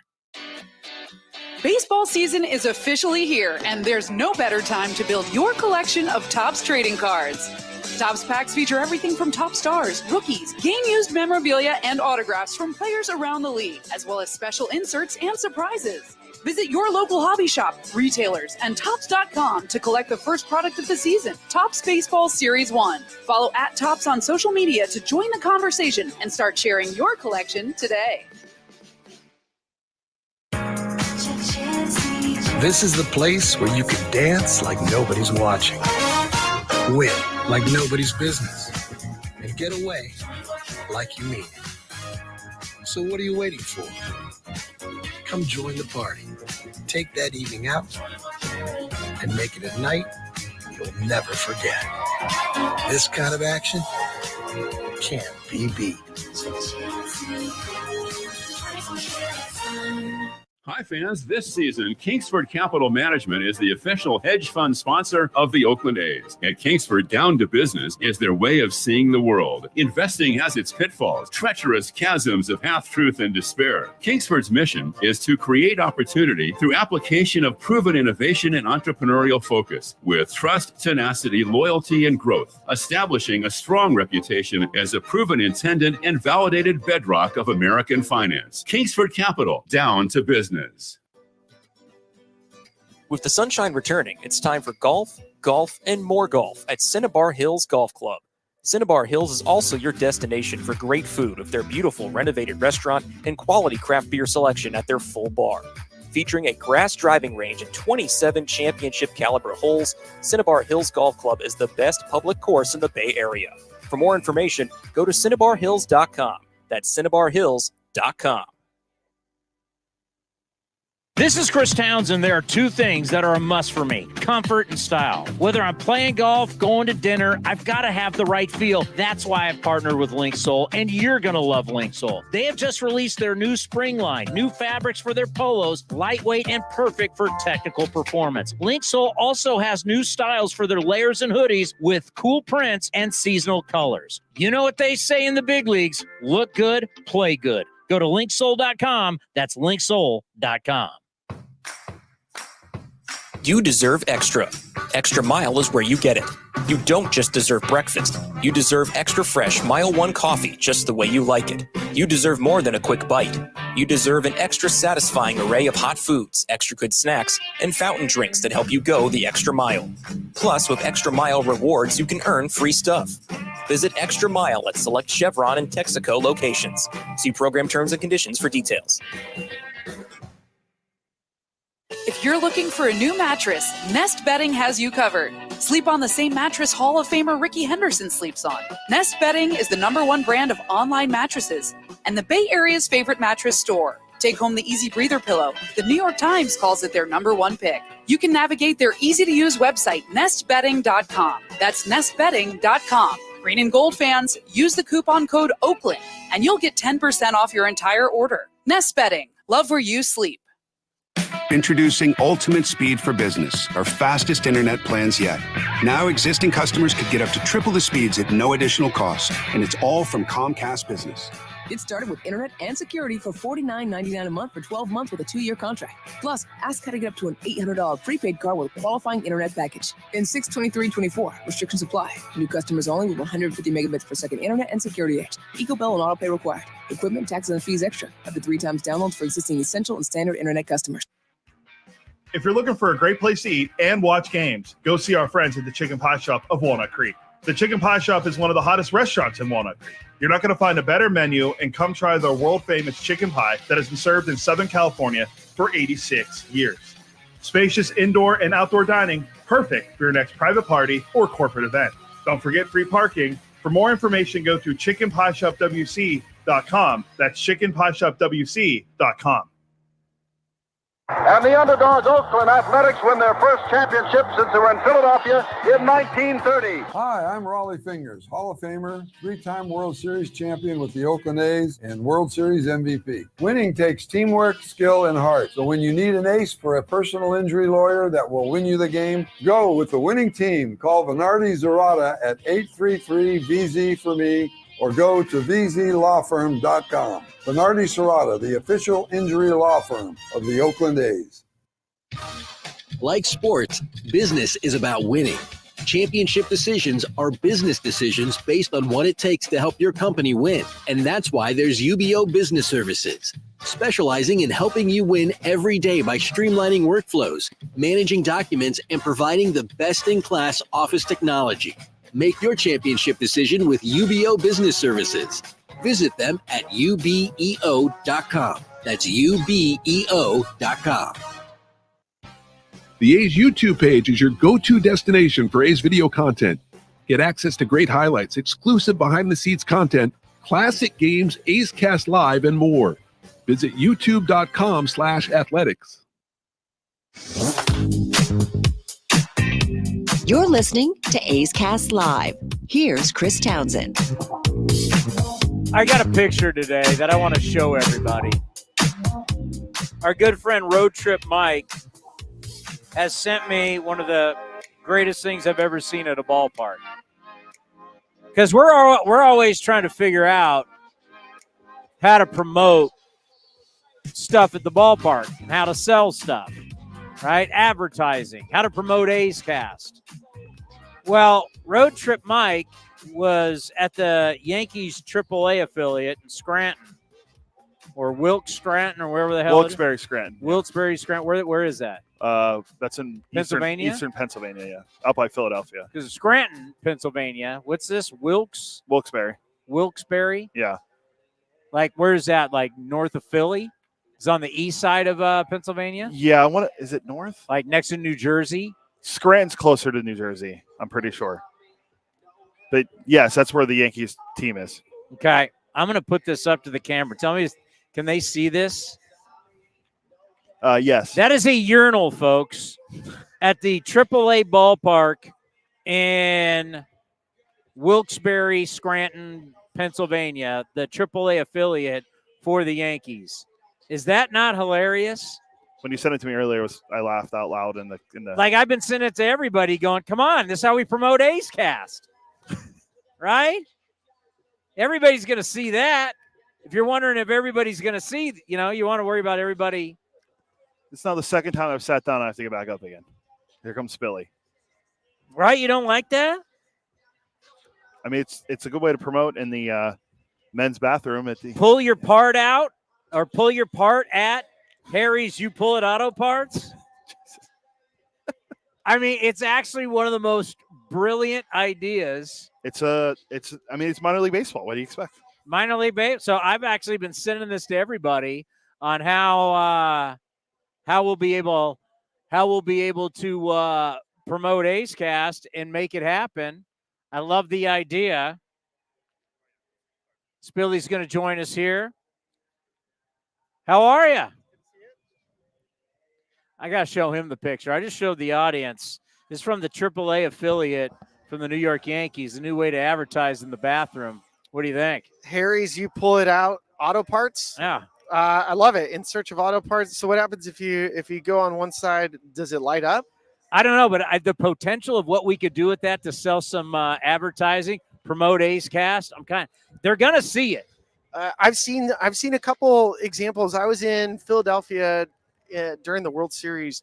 Baseball season is officially here, and there's no better time to build your collection of Topps trading cards. Topps packs feature everything from top stars, rookies, game-used memorabilia, and autographs from players around the league, as well as special inserts and surprises. Visit your local hobby shop, retailers, and Topps.com to collect the first product of the season, Topps Baseball Series 1. Follow @Topps on social media to join the conversation and start sharing your collection today. This is the place where you can dance like nobody's watching, win like nobody's business, and get away like you mean it. So what are you waiting for? Come join the party. Take that evening out and make it a night you'll never forget. This kind of action can't be beat. Hi, fans. This season, Kingsford Capital Management is the official hedge fund sponsor of the Oakland A's. At Kingsford, down to business is their way of seeing the world. Investing has its pitfalls, treacherous chasms of half-truth and despair. Kingsford's mission is to create opportunity through application of proven innovation and entrepreneurial focus with trust, tenacity, loyalty, and growth, establishing a strong reputation as a proven intended and validated bedrock of American finance. Kingsford Capital, down to business. With the sunshine returning, it's time for golf, and more golf at Cinnabar Hills Golf Club. Cinnabar Hills is also your destination for great food with their beautiful renovated restaurant and quality craft beer selection at their full bar. Featuring a grass driving range and 27 championship caliber holes, Cinnabar Hills Golf Club is the best public course in the Bay Area. For more information, go to cinnabarhills.com. That's cinnabarhills.com. This is Chris Townsend. There are two things that are a must for me: comfort and style. Whether I'm playing golf, going to dinner, I've got to have the right feel. That's why I've partnered with Linksole, and you're going to love Linksole. They have just released their new spring line, new fabrics for their polos, lightweight and perfect for technical performance. Linksole also has new styles for their layers and hoodies with cool prints and seasonal colors. You know what they say in the big leagues: look good, play good. Go to linksole.com. That's linksole.com. You deserve extra. Extra Mile is where you get it. You don't just deserve breakfast. You deserve extra fresh Mile 1 coffee just the way you like it. You deserve more than a quick bite. You deserve an extra satisfying array of hot foods, extra good snacks, and fountain drinks that help you go the extra mile. Plus, with Extra Mile rewards, you can earn free stuff. Visit Extra Mile at select Chevron and Texaco locations. See program terms and conditions for details. If you're looking for a new mattress, Nest Bedding has you covered. Sleep on the same mattress Hall of Famer Ricky Henderson sleeps on. Nest Bedding is the #1 brand of online mattresses and the Bay Area's favorite mattress store. Take home the Easy Breather pillow. The New York Times calls it their #1 pick. You can navigate their easy-to-use website, nestbedding.com. That's nestbedding.com. Green and gold fans, use the coupon code Oakland, and you'll get 10% off your entire order. Nest Bedding. Love where you sleep. Introducing Ultimate Speed for Business, our fastest internet plans yet. Now existing customers could get up to triple the speeds at no additional cost, and it's all from Comcast Business. Get started with internet and security for $49.99 a month for 12 months with a 2-year contract. Plus, ask how to get up to an $800 prepaid card with a qualifying internet package. In 6/23/24, restrictions apply. New customers only with 150 megabits per second internet and security edge. EcoBell and autopay required. Equipment, taxes, and fees extra. Up to 3 times downloads for existing essential and standard internet customers. If you're looking for a great place to eat and watch games, go see our friends at the Chicken Pie Shop of Walnut Creek. The Chicken Pie Shop is one of the hottest restaurants in Walnut Creek. You're not going to find a better menu, and come try their world-famous chicken pie that has been served in Southern California for 86 years. Spacious indoor and outdoor dining, perfect for your next private party or corporate event. Don't forget free parking. For more information, go to chickenpieshopwc.com. That's chickenpieshopwc.com. And the underdogs, Oakland Athletics, win their first championship since they were in Philadelphia in 1930. Hi, I'm Raleigh Fingers, Hall of Famer, 3-time World Series champion with the Oakland A's and World Series MVP. Winning takes teamwork, skill, and heart. So when you need an ace for a personal injury lawyer that will win you the game, go with the winning team. Call Venardi Zerata at 833-VZ for me, or go to vzlawfirm.com. Venardi Serrata, the official injury law firm of the Oakland A's. Like sports, business is about winning. Championship decisions are business decisions based on what it takes to help your company win. And that's why there's UBO Business Services, specializing in helping you win every day by streamlining workflows, managing documents, and providing the best-in-class office technology. Make your championship decision with UBO Business Services. Visit them at ubeo.com. That's ubeo.com. The A's YouTube page is your go-to destination for A's video content. Get access to great highlights, exclusive behind-the-scenes content, classic games, A's Cast Live, and more. Visit youtube.com/athletics. You're listening to A's Cast Live. Here's Chris Townsend. I got a picture today that I want to show everybody. Our good friend Road Trip Mike has sent me one of the greatest things I've ever seen at a ballpark. Because we're always trying to figure out how to promote stuff at the ballpark and how to sell stuff, right? Advertising, how to promote A's Cast. Well, Road Trip Mike was at the Yankees AAA affiliate in Scranton, or Wilkes Scranton, or wherever the hell Wilkes-Barre Scranton. Wilkes-Barre Scranton. Where is that? That's in Pennsylvania? Eastern Pennsylvania, yeah, out by Philadelphia. Because Scranton, Pennsylvania. What's this? Wilkes-Barre. Wilkes-Barre? Yeah. Like, where is that? Like north of Philly? It's on the east side of Pennsylvania? Yeah. Is it north? Like next to New Jersey? Scranton's closer to New Jersey, I'm pretty sure. But yes, that's where the Yankees team is. Okay. I'm going to put this up to the camera. Tell me, can they see this? Yes. That is a urinal, folks, at the AAA ballpark in Wilkes-Barre, Scranton, Pennsylvania, the AAA affiliate for the Yankees. Is that not hilarious? When you sent it to me earlier, I laughed out loud in the Like, I've been sending it to everybody going, come on, this is how we promote A's Cast. Right? Everybody's going to see that. If you're wondering if everybody's going to see, you want to worry about everybody. It's now the second time I've sat down and I have to get back up again. Here comes Spilly. Right? You don't like that? I mean, it's a good way to promote in the men's bathroom at the. Pull your part out or pull your part at Harry's You Pull It Auto Parts. I mean, it's actually one of the most brilliant ideas. It's minor league baseball. What do you expect? Minor league baseball. So I've actually been sending this to everybody on how we'll be able to promote Ace Cast and make it happen. I love the idea. Spilly's going to join us here. How are you? I got to show him the picture. I just showed the audience. This is from the AAA affiliate from the New York Yankees, a new way to advertise in the bathroom. What do you think? Harry's You Pull It Out Auto Parts. Yeah. I love it. In search of auto parts. So what happens if you go on one side? Does it light up? I don't know, but the potential of what we could do with that to sell some advertising, promote Ace Cast, they're going to see it. I've seen a couple examples. I was in Philadelphia during the World Series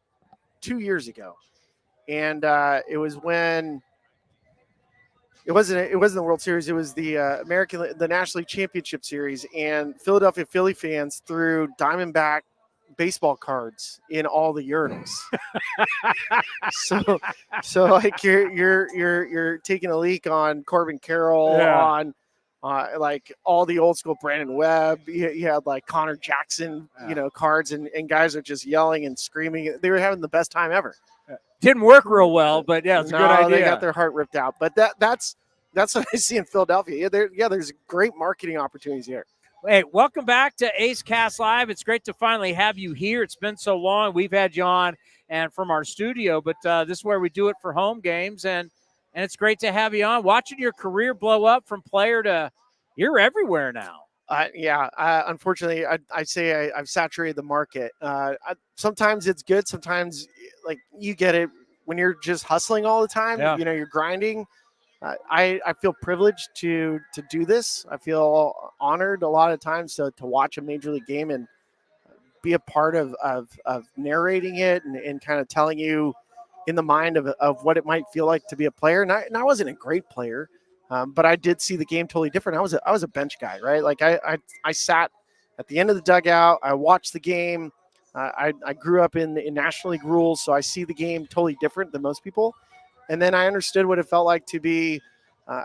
2 years ago, and it was when it wasn't the World Series. It was the National League Championship Series, and Philadelphia Philly fans threw Diamondback baseball cards in all the urinals. so like you're taking a leak on Corbin Carroll, on like all the old school Brandon Webb. You had like Connor Jackson, cards, and guys are just yelling and screaming. They were having the best time ever. Didn't work real well, but yeah, it's a good idea. They got their heart ripped out. But that's what I see in Philadelphia. There's great marketing opportunities here. Hey, welcome back to Ace Cast Live. It's great to finally have you here. It's been so long. We've had you on and from our studio, but this is where we do it for home games, and it's great to have you on. Watching your career blow up from player to you're everywhere now. Unfortunately, I say I've saturated the market. Sometimes it's good. Sometimes, like, you get it when you're just hustling all the time. Yeah. You're grinding. I feel privileged to do this. I feel honored a lot of times to watch a major league game and be a part of narrating it and kind of telling you in the mind of what it might feel like to be a player. And I wasn't a great player, but I did see the game totally different. I was a bench guy, right? Like I sat at the end of the dugout. I watched the game. I grew up in National League rules, so I see the game totally different than most people. And then I understood what it felt like to be.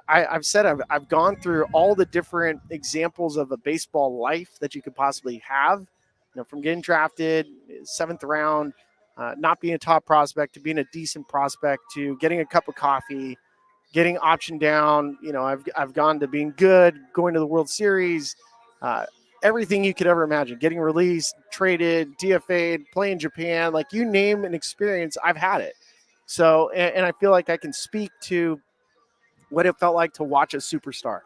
I've gone through all the different examples of a baseball life that you could possibly have. From getting drafted 7th round, not being a top prospect, to being a decent prospect, to getting a cup of coffee, getting optioned down. I've gone to being good, going to the World Series, everything you could ever imagine. Getting released, traded, DFA'd, playing Japan, like you name an experience, I've had it. So, and I feel like I can speak to what it felt like to watch a superstar.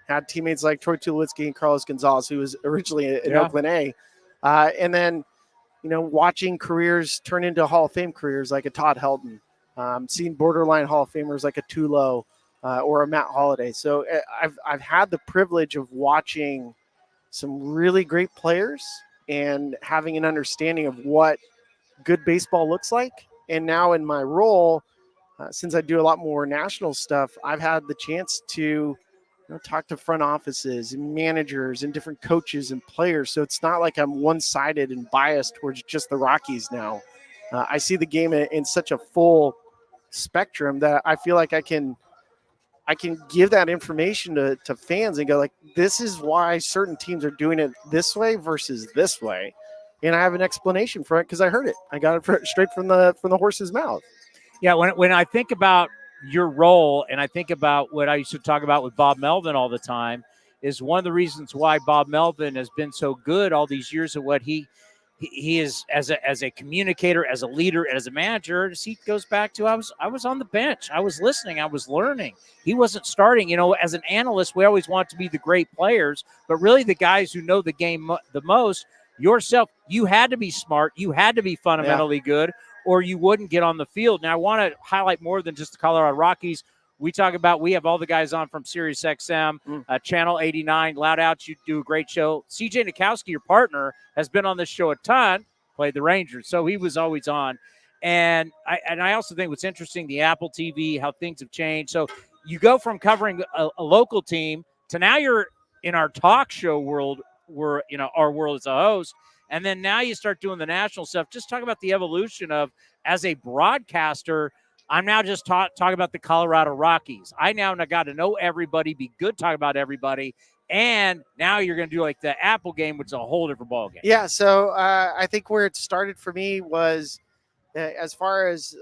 Had teammates like Troy Tulowitzki and Carlos Gonzalez, who was originally in Oakland A. And then, watching careers turn into Hall of Fame careers like a Todd Helton, seeing borderline Hall of Famers like a Tulo or a Matt Holliday. So I've had the privilege of watching some really great players and having an understanding of what good baseball looks like. And now in my role, since I do a lot more national stuff, I've had the chance to talk to front offices and managers and different coaches and players. So it's not like I'm one-sided and biased towards just the Rockies now. I see the game in such a full spectrum that I feel like I can give that information to fans and go like, this is why certain teams are doing it this way versus this way. And I have an explanation for it because I heard it. I got it straight from the horse's mouth. Yeah, when I think about your role and I think about what I used to talk about with Bob Melvin all the time, is one of the reasons why Bob Melvin has been so good all these years of what he is as a communicator, as a leader, as a manager. He goes back to I was on the bench, I was listening, I was learning. He wasn't starting. As an analyst, we always want to be the great players, but really the guys who know the game the most. Yourself, you had to be smart, you had to be fundamentally good, or you wouldn't get on the field. Now, I want to highlight more than just the Colorado Rockies. We have all the guys on from Sirius XM, Channel 89, Loud Outs. You do a great show. CJ Nikowski, your partner, has been on this show a ton, played the Rangers, so he was always on. And I also think what's interesting, the Apple TV, how things have changed. So you go from covering a local team to now you're in our talk show world our world as a host. And then now you start doing the national stuff. Just talk about the evolution of, as a broadcaster, I'm now just talking about the Colorado Rockies. I now got to know everybody, be good talking about everybody. And now you're going to do like the Apple game, which is a whole different ball game. Yeah, so I think where it started for me was as far as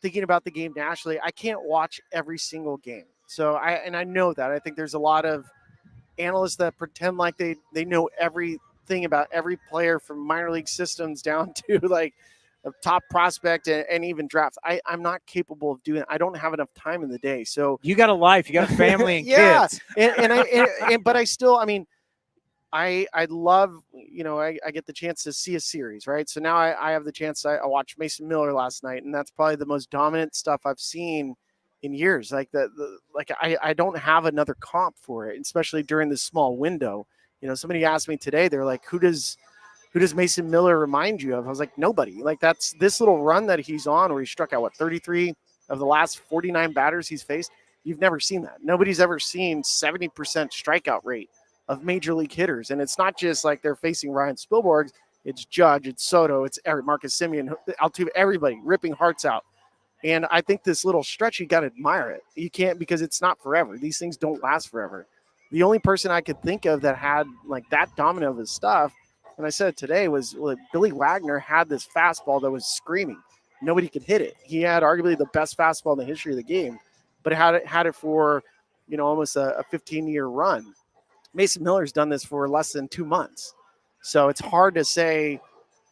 thinking about the game nationally, I can't watch every single game. So I know that. I think there's a lot of analysts that pretend like they know everything about every player from minor league systems down to like a top prospect and even drafts. I'm not capable of doing it. I don't have enough time in the day. So you got a life, you got a family and yeah, kids. But I still, I mean, I love, I get the chance to see a series, right? So now I have the chance. I watched Mason Miller last night, and that's probably the most dominant stuff I've seen in years. Like I don't have another comp for it, especially during this small window. Somebody asked me today, they're like, who does Mason Miller remind you of? I was like, nobody. Like, that's this little run that he's on where he struck out 33 of the last 49 batters he's faced. You've never seen that. Nobody's ever seen 70% strikeout rate of major league hitters. And it's not just like they're facing Ryan Spilborghs. It's Judge, it's Soto, it's Marcus Semien, Altuve, everybody ripping hearts out. And I think this little stretch, you got to admire it. You can't, because it's not forever. These things don't last forever. The only person I could think of that had like that dominant of his stuff, and I said it today, was Billy Wagner had this fastball that was screaming. Nobody could hit it. He had arguably the best fastball in the history of the game, but had it for, almost a 15-year run. Mason Miller's done this for less than 2 months. So it's hard to say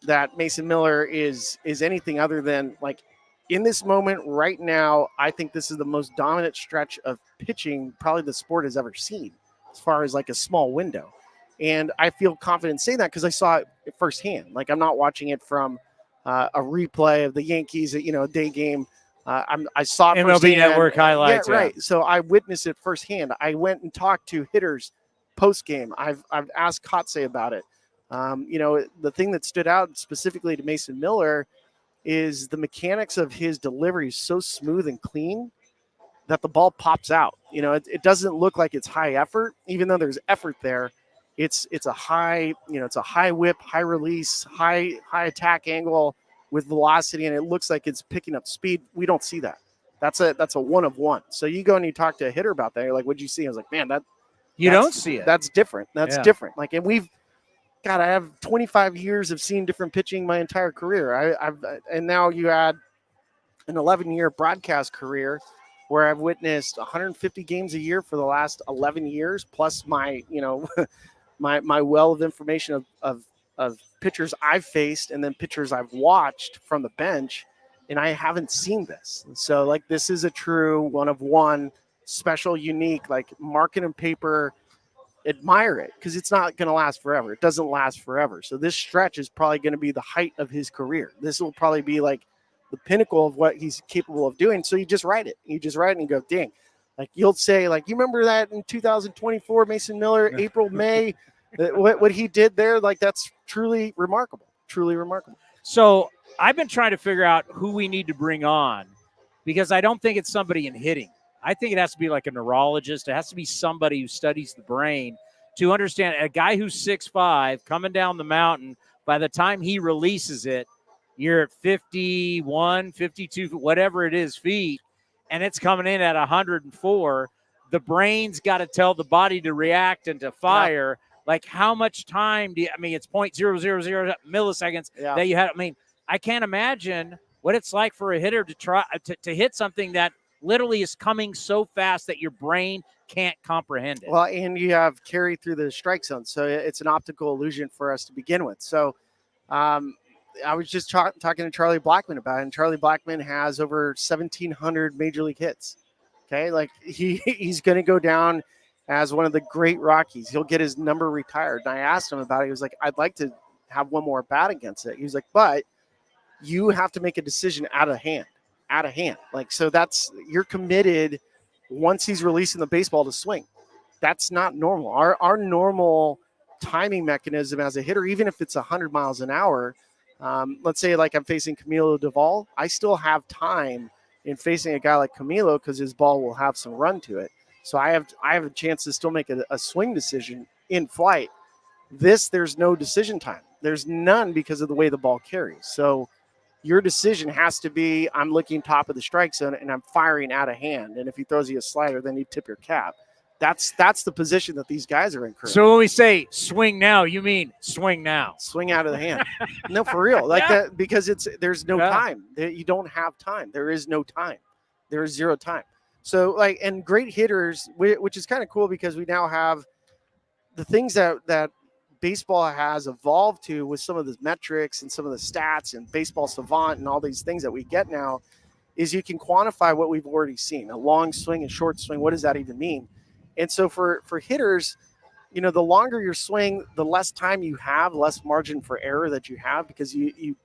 that Mason Miller is anything other than, like, in this moment right now, I think this is the most dominant stretch of pitching probably the sport has ever seen as far as like a small window. And I feel confident saying that because I saw it firsthand. Like, I'm not watching it from a replay of the Yankees, a day game. I saw it MLB firsthand. Network highlights. Yeah, right. So I witnessed it firsthand. I went and talked to hitters post game. I've asked Kotze about it. The thing that stood out specifically to Mason Miller is the mechanics of his delivery is so smooth and clean that the ball pops out. It doesn't look like it's high effort, even though there's effort there. It's a high, it's a high whip, high release, high attack angle with velocity, and it looks like it's picking up speed. We don't see that. That's a one of one. So you go and you talk to a hitter about that. You're like, what'd you see? I was like, man, you don't see it. That's different. That's different. Like, and I have 25 years of seeing different pitching my entire career. And now you add an 11-year broadcast career where I've witnessed 150 games a year for the last 11 years, plus my, my well of information of pitchers I've faced and then pitchers I've watched from the bench, and I haven't seen this. So, like, this is a true one of one, special, unique, like, market and paper. Admire it, because it's not going to last forever. It doesn't last forever. So this stretch is probably going to be the height of his career. This will probably be like the pinnacle of what he's capable of doing. So you just write it. You just write it and you go, dang. Like, you'll say, like, you remember that in 2024, Mason Miller, April, May, what he did there? Like, that's truly remarkable. Truly remarkable. So I've been trying to figure out who we need to bring on, because I don't think it's somebody in hitting. I think it has to be like a neurologist. It has to be somebody who studies the brain to understand a guy who's 6'5", coming down the mountain. By the time he releases it, you're at 51, 52, whatever it is, feet, and it's coming in at 104. The brain's got to tell the body to react and to fire. Yeah. Like, how much time it's 0.000 milliseconds that you had. I can't imagine what it's like for a hitter to try to hit something that literally is coming so fast that your brain can't comprehend it. Well, and you have carry through the strike zone. So it's an optical illusion for us to begin with. So I was just talking to Charlie Blackmon about it, and Charlie Blackmon has over 1,700 major league hits. Okay. Like, he's going to go down as one of the great Rockies. He'll get his number retired. And I asked him about it. He was like, I'd like to have one more bat against it. He was like, but you have to make a decision out of hand. Like, so you're committed once he's releasing the baseball to swing. That's not normal. Our normal timing mechanism as a hitter, even if it's 100 miles an hour, let's say like I'm facing Camilo Duvall, I still have time in facing a guy like Camilo because his ball will have some run to it. So I have a chance to still make a swing decision in flight. There's no decision time. There's none because of the way the ball carries. So your decision has to be, I'm looking top of the strike zone and I'm firing out of hand. And if he throws you a slider, then you tip your cap. That's the position that these guys are in currently. So when we say swing now, you mean swing now. Swing out of the hand. No, for real. That, because there's no time. You don't have time. There is no time. There is zero time. So and great hitters, which is kind of cool because we now have the things that baseball has evolved to with some of the metrics and some of the stats and baseball savant and all these things that we get now is you can quantify what we've already seen. A long swing, a short swing. What does that even mean? And so for hitters, the longer your swing, the less time you have, less margin for error that you have, because you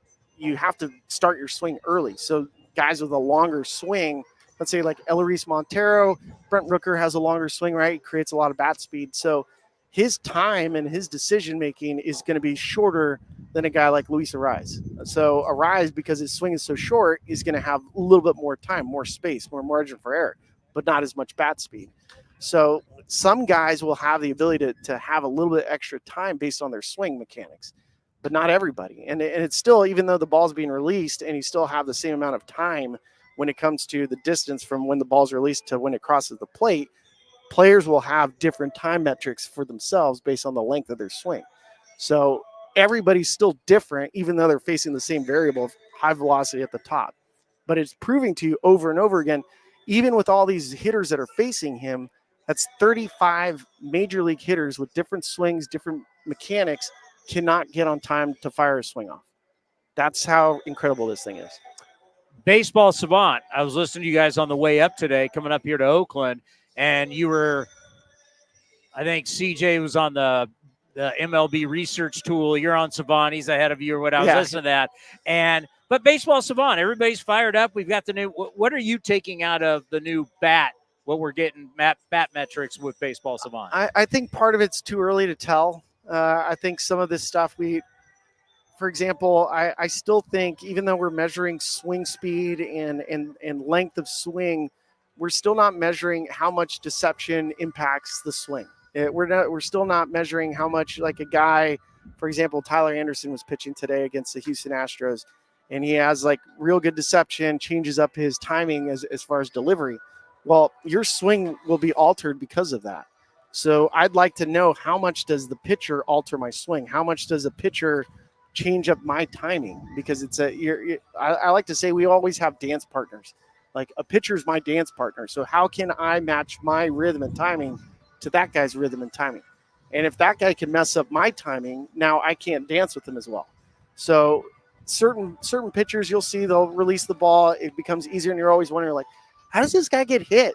have to start your swing early. So guys with a longer swing, let's say like Elleris Montero, Brent Rooker has a longer swing, right? He creates a lot of bat speed. So his time and his decision-making is going to be shorter than a guy like Luis Arraez. So Arraez, because his swing is so short, is going to have a little bit more time, more space, more margin for error, but not as much bat speed. So some guys will have the ability to have a little bit extra time based on their swing mechanics, but not everybody. And it's still, even though the ball's being released and you still have the same amount of time when it comes to the distance from when the ball's released to when it crosses the plate, players will have different time metrics for themselves based on the length of their swing. So everybody's still different, even though they're facing the same variable of high velocity at the top. But it's proving to you over and over again, even with all these hitters that are facing him, that's 35 major league hitters with different swings, different mechanics, cannot get on time to fire a swing off. That's how incredible this thing is. Baseball savant. I was listening to you guys on the way up today, coming up here to Oakland, and you were, I think CJ was on the MLB research tool. You're on savant. He's ahead of you or what. I was listening to that. But baseball savant, everybody's fired up. We've got the new, what are you taking out of the new bat? What we're getting bat metrics with baseball savant. I think part of it's too early to tell. I think some of this stuff for example, I still think even though we're measuring swing speed and length of swing, we're still not measuring how much deception impacts the swing. We're still not measuring how much, like a guy, for example, Tyler Anderson was pitching today against the Houston Astros, and he has like real good deception, changes up his timing as far as delivery. Well, your swing will be altered because of that. So I'd like to know, how much does the pitcher alter my swing? How much does a pitcher change up my timing? Because I like to say we always have dance partners. Like a pitcher's my dance partner. So how can I match my rhythm and timing to that guy's rhythm and timing? And if that guy can mess up my timing, now I can't dance with him as well. So certain pitchers, you'll see they'll release the ball. It becomes easier, and you're always wondering, like, how does this guy get hit?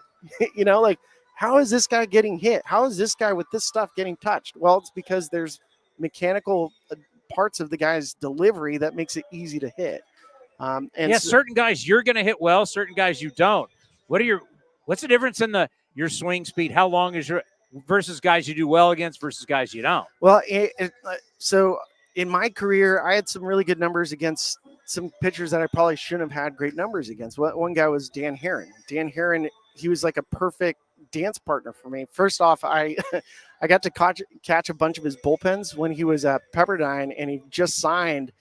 How is this guy getting hit? How is this guy with this stuff getting touched? Well, it's because there's mechanical parts of the guy's delivery that makes it easy to hit. Certain guys you're going to hit well, certain guys you don't. What's the difference in your swing speed? How long is your versus guys you do well against versus guys you don't? Well, so in my career, I had some really good numbers against some pitchers that I probably shouldn't have had great numbers against. One guy was Dan Herron. Dan Herron, he was like a perfect dance partner for me. First off, I got to catch a bunch of his bullpens when he was at Pepperdine, and he just signed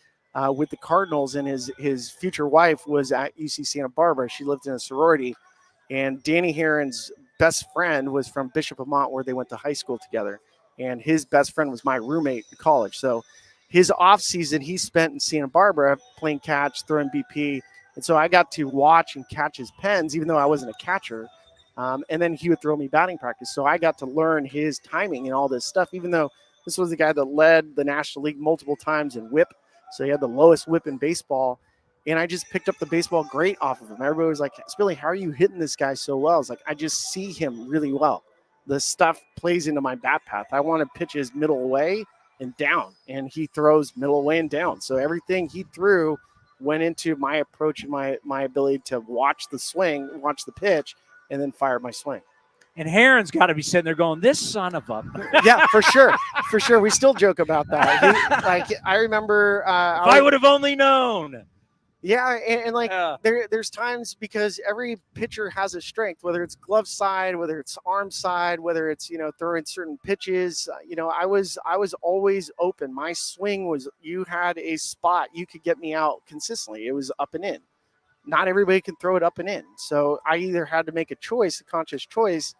with the Cardinals, and his future wife was at UC Santa Barbara. She lived in a sorority, and Danny Herron's best friend was from Bishop Vermont, where they went to high school together, and his best friend was my roommate in college. So his off season he spent in Santa Barbara playing catch, throwing BP. And so I got to watch and catch his pens, even though I wasn't a catcher. And then he would throw me batting practice. So I got to learn his timing and all this stuff, even though this was the guy that led the National League multiple times in whip. So he had the lowest whip in baseball. And I just picked up the baseball great off of him. Everybody was like, Spilly, how are you hitting this guy so well? I was like, I just see him really well. The stuff plays into my bat path. I want to pitch his middle away and down, and he throws middle away and down. So everything he threw went into my approach and my ability to watch the swing, watch the pitch, and then fire my swing. And Herron's got to be sitting there going, this son of a... Yeah, for sure. For sure. We still joke about that. I remember... I would have only known. Yeah, and like there's times because every pitcher has a strength, whether it's glove side, whether it's arm side, whether it's throwing certain pitches. I was always open. My swing was, you had a spot you could get me out consistently. It was up and in. Not everybody can throw it up and in, so I either had to make a conscious choice.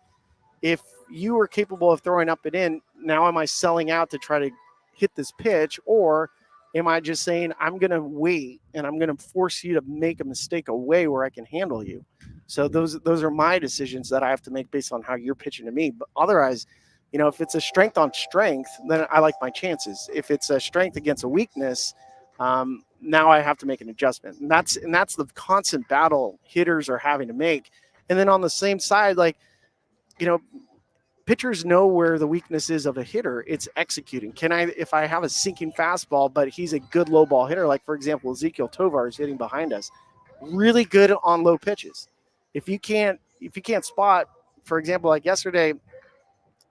If you were capable of throwing up and in, now am I selling out to try to hit this pitch, or am I just saying I'm going to wait and I'm going to force you to make a mistake away where I can handle you? So those are my decisions that I have to make based on how you're pitching to me. But otherwise, if it's a strength on strength, then I like my chances. If it's a strength against a weakness, now I have to make an adjustment. And that's the constant battle hitters are having to make. And then on the same side, pitchers know where the weakness is of a hitter. It's executing. If I have a sinking fastball, but he's a good low ball hitter, like for example, Ezekiel Tovar is hitting behind us, really good on low pitches. If you can't spot, for example, like yesterday,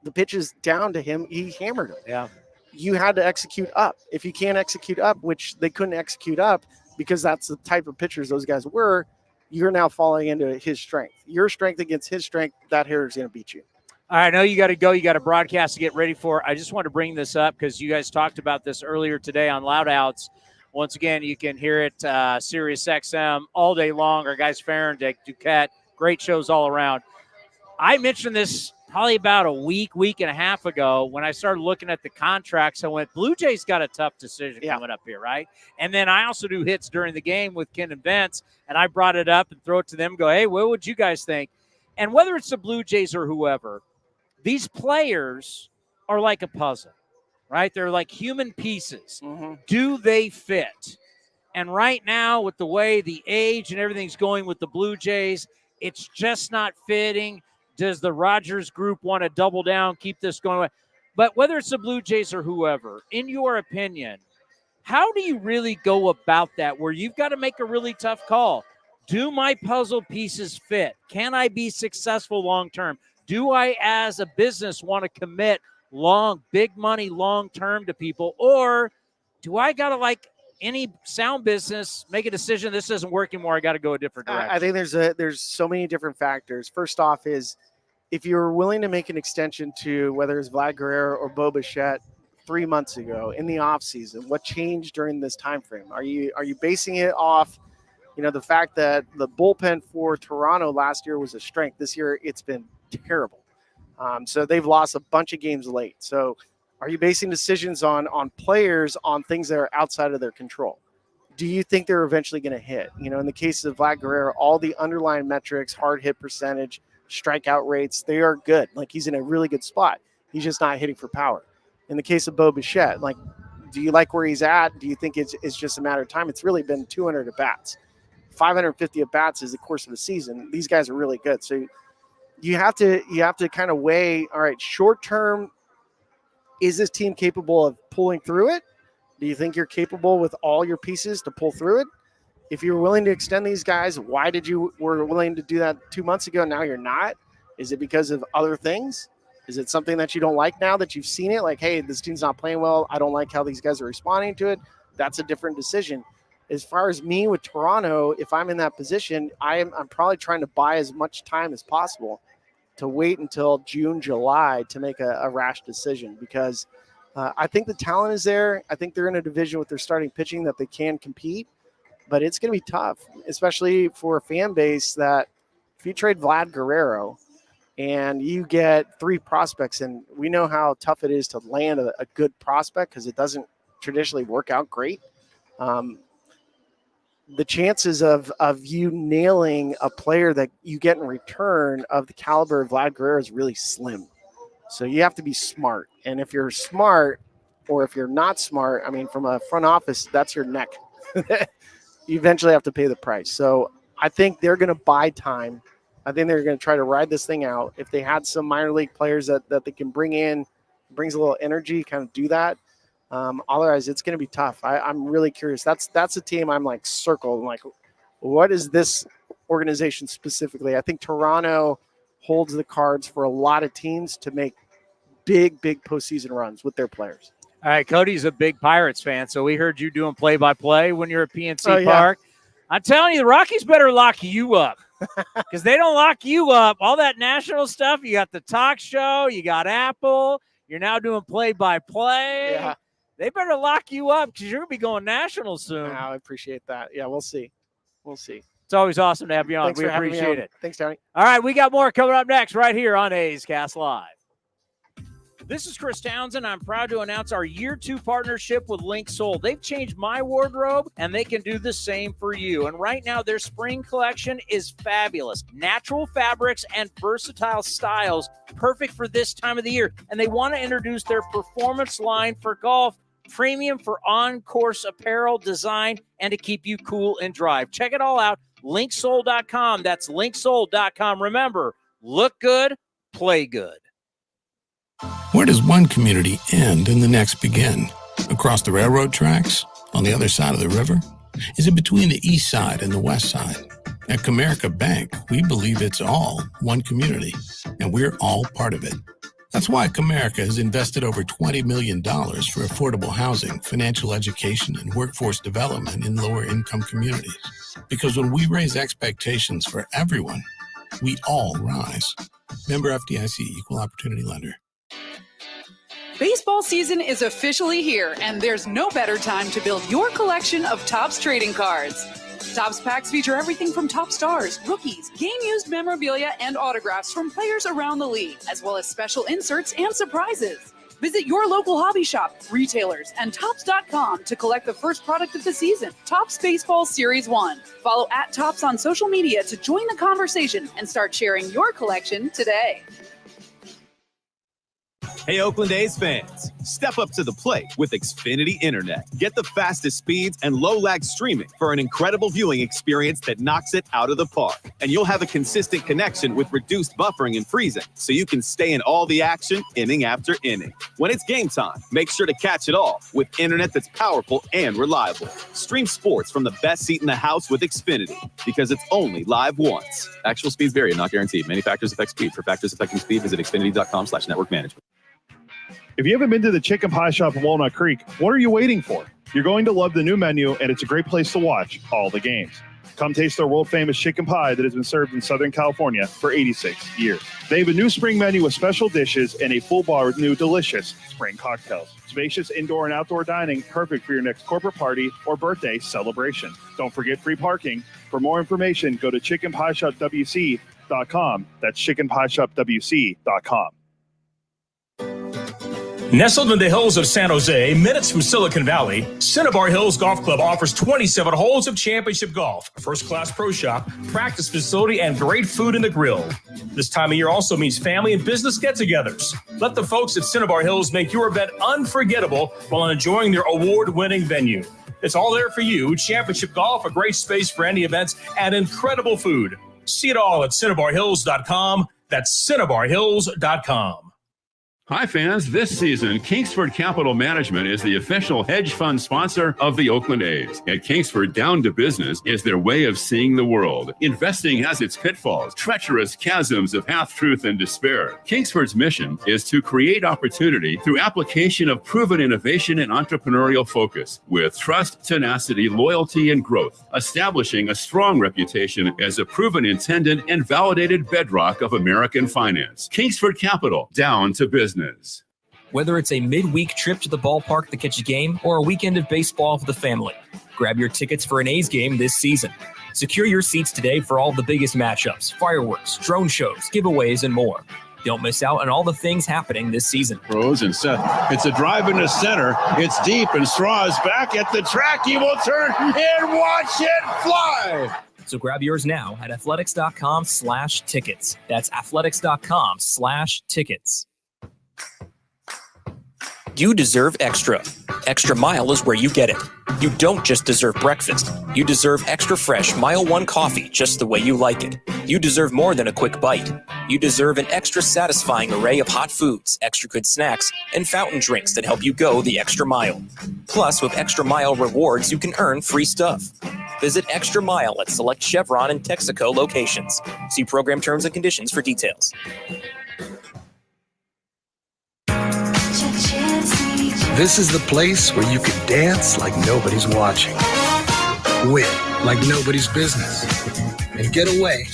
the pitches down to him, he hammered him. Yeah. You had to execute up. If you can't execute up, which they couldn't execute up because that's the type of pitchers those guys were, you're now falling into his strength. Your strength against his strength, that hitter is going to beat you. All right, I know you got to go. You got a broadcast to get ready for. I just want to bring this up because you guys talked about this earlier today on Loud Outs. Once again, you can hear it, Sirius XM all day long. Our guys, Farron, Duquette, great shows all around. I mentioned this probably about a week and a half ago when I started looking at the contracts. I went, Blue Jays got a tough decision coming up here, right? And then I also do hits during the game with Ken and Vince, and I brought it up and throw it to them, go, hey, what would you guys think? And whether it's the Blue Jays or whoever, these players are like a puzzle, right? They're like human pieces. Mm-hmm. Do they fit? And right now, with the way the age and everything's going with the Blue Jays, it's just not fitting. Does the Rogers group want to double down, keep this going? But whether it's the Blue Jays or whoever, in your opinion, how do you really go about that where you've got to make a really tough call? Do my puzzle pieces fit? Can I be successful long-term? Do I, as a business, want to commit big money long-term to people? Or do I got to, like any sound business, make a decision, this isn't working more, I got to go a different direction? I think there's so many different factors. First off is if you're willing to make an extension to whether it's Vlad Guerrero or Bo Bichette 3 months ago in the offseason, what changed during this time frame? Are you basing it off the fact that the bullpen for Toronto last year was a strength? This year it's been terrible. So they've lost a bunch of games late. So are you basing decisions on players on things that are outside of their control? Do you think they're eventually going to hit? In the case of Vlad Guerrero, all the underlying metrics, hard hit percentage, strikeout rates, they are good. Like, he's in a really good spot. He's just not hitting for power. In the case of Bo Bichette, do you like where he's at? Do you think it's just a matter of time? It's really been 200 at-bats. 550 at-bats is the course of the season. These guys are really good. So you have to kind of weigh, all right, short term, is this team capable of pulling through it? Do you think you're capable with all your pieces to pull through it? If you're willing to extend these guys, why were willing to do that 2 months ago? Now you're not? Is it because of other things? Is it something that you don't like now that you've seen it? Like, hey, this team's not playing well. I don't like how these guys are responding to it. That's a different decision. As far as me with Toronto, if I'm in that position, I'm probably trying to buy as much time as possible to wait until June, July to make a rash decision, because I think the talent is there. I think they're in a division with their starting pitching that they can compete, but it's going to be tough, especially for a fan base that if you trade Vlad Guerrero and you get 3 prospects, and we know how tough it is to land a good prospect because it doesn't traditionally work out great. The chances of you nailing a player that you get in return of the caliber of Vlad Guerrero is really slim. So you have to be smart. And if you're smart, or if you're not smart, I mean, from a front office, that's your neck. You eventually have to pay the price. So I think they're going to buy time. I think they're going to try to ride this thing out. If they had some minor league players that they can bring in, brings a little energy, kind of do that. Otherwise, it's going to be tough. I'm really curious. That's a team I'm like circled. Like, what is this organization specifically? I think Toronto holds the cards for a lot of teams to make big postseason runs with their players. All right, Cody's a big Pirates fan, so we heard you doing play-by-play when you're at PNC Park. I'm telling you, the Rockies better lock you up because they don't lock you up. All that national stuff, you got the talk show, you got Apple, you're now doing play-by-play. Yeah. They better lock you up because you're going to be going national soon. I appreciate that. Yeah, we'll see. We'll see. It's always awesome to have you on. Thanks We for having me appreciate on. it. Thanks, Tony. All right, we got more coming up next right here on A's Cast Live. This is Chris Townsend. I'm proud to announce our year 2 partnership with Link Soul. They've changed my wardrobe, and they can do the same for you. And right now, their spring collection is fabulous. Natural fabrics and versatile styles, perfect for this time of the year. And they want to introduce their performance line for golf, premium for on-course apparel, design, and to keep you cool and dry. Check it all out, linksoul.com. That's linksoul.com. Remember, look good, play good. Where does one community end and the next begin? Across the railroad tracks? On the other side of the river? Is it between the east side and the west side? At Comerica Bank, we believe it's all one community, and we're all part of it. That's why Comerica has invested over $20 million for affordable housing, financial education, and workforce development in lower-income communities. Because when we raise expectations for everyone, we all rise. Member FDIC, Equal Opportunity Lender. Baseball season is officially here, and there's no better time to build your collection of Topps trading cards. Topps packs feature everything from top stars, rookies, game-used memorabilia, and autographs from players around the league, as well as special inserts and surprises. Visit your local hobby shop, retailers, and Topps.com to collect the first product of the season, Topps Baseball Series 1. Follow @Topps on social media to join the conversation and start sharing your collection today. Hey, Oakland A's fans, step up to the plate with Xfinity Internet. Get the fastest speeds and low-lag streaming for an incredible viewing experience that knocks it out of the park. And you'll have a consistent connection with reduced buffering and freezing, so you can stay in all the action inning after inning. When it's game time, make sure to catch it all with internet that's powerful and reliable. Stream sports from the best seat in the house with Xfinity, because it's only live once. Actual speeds vary and not guaranteed. Many factors affect speed. For factors affecting speed, visit Xfinity.com/network management. If you haven't been to the Chicken Pie Shop in Walnut Creek, what are you waiting for? You're going to love the new menu, and it's a great place to watch all the games. Come taste their world-famous chicken pie that has been served in Southern California for 86 years. They have a new spring menu with special dishes and a full bar with new delicious spring cocktails. Spacious indoor and outdoor dining, perfect for your next corporate party or birthday celebration. Don't forget free parking. For more information, go to chickenpieshopwc.com. That's chickenpieshopwc.com. Nestled in the hills of San Jose, minutes from Silicon Valley, Cinnabar Hills Golf Club offers 27 holes of championship golf, a first-class pro shop, practice facility, and great food in the grill. This time of year also means family and business get-togethers. Let the folks at Cinnabar Hills make your event unforgettable while enjoying their award-winning venue. It's all there for you. Championship golf, a great space for any events, and incredible food. See it all at CinnabarHills.com. That's CinnabarHills.com. Hi, fans. This season, Kingsford Capital Management is the official hedge fund sponsor of the Oakland A's. At Kingsford, down to business is their way of seeing the world. Investing has its pitfalls, treacherous chasms of half-truth and despair. Kingsford's mission is to create opportunity through application of proven innovation and entrepreneurial focus with trust, tenacity, loyalty, and growth, establishing a strong reputation as a proven intendant and validated bedrock of American finance. Kingsford Capital, down to business. Whether it's a midweek trip to the ballpark to catch a game or a weekend of baseball for the family, grab your tickets for an A's game this season. Secure your seats today for all the biggest matchups, fireworks, drone shows, giveaways, and more. Don't miss out on all the things happening this season. Rose and Seth. It's a drive into center. It's deep, and Straw is back at the track. He will turn and watch it fly. So grab yours now at athletics.com/tickets. That's athletics.com/tickets. You deserve extra. Extra Mile is where you get it. You don't just deserve breakfast. You deserve extra fresh Mile 1 coffee just the way you like it. You deserve more than a quick bite. You deserve an extra satisfying array of hot foods, extra good snacks, and fountain drinks that help you go the extra mile. Plus, with Extra Mile rewards, you can earn free stuff. Visit Extra Mile at select Chevron and Texaco locations. See program terms and conditions for details. This is the place where you can dance like nobody's watching. Win like nobody's business, and get away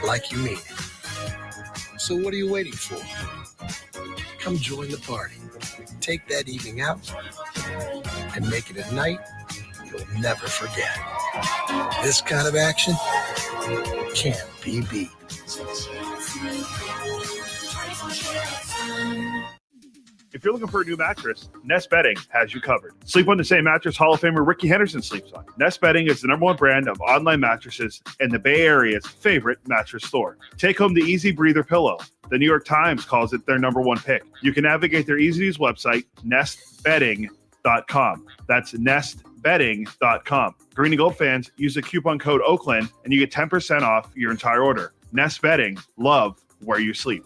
like you mean it. So what are you waiting for? Come join the party. Take that evening out and make it a night you'll never forget. This kind of action can't be beat. If you're looking for a new mattress, Nest Bedding has you covered. Sleep on the same mattress Hall of Famer Ricky Henderson sleeps on. Nest Bedding is the #1 brand of online mattresses and the Bay Area's favorite mattress store. Take home the Easy Breather pillow. The New York Times calls it their #1 pick. You can navigate their easy-to-use website, nestbedding.com. That's nestbedding.com. Green and Gold fans, use the coupon code Oakland and you get 10% off your entire order. Nest Bedding, love where you sleep.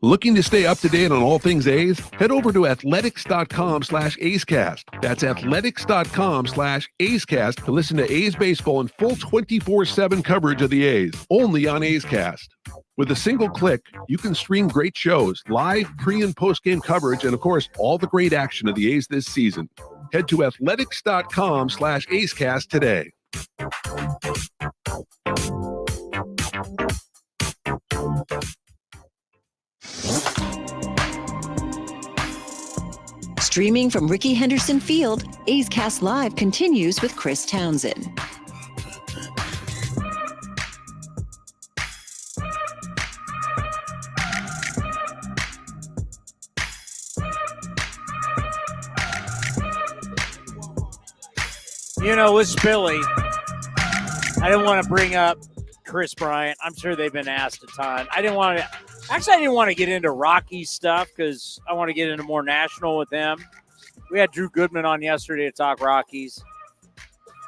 Looking to stay up to date on all things A's? Head over to athletics.com/A'scast. That's athletics.com/A'scast to listen to A's baseball in full 24/7 coverage of the A's, only on A's Cast. With a single click, you can stream great shows, live pre- and post-game coverage, and of course, all the great action of the A's this season. Head to athletics.com/A'scast today. Streaming from Ricky Henderson Field, A's Cast Live continues with Chris Townsend. You know, with Spilly, I didn't want to bring up Kris Bryant. I'm sure they've been asked a ton. I didn't want to get into Rockies stuff because I want to get into more national with them. We had Drew Goodman on yesterday to talk Rockies.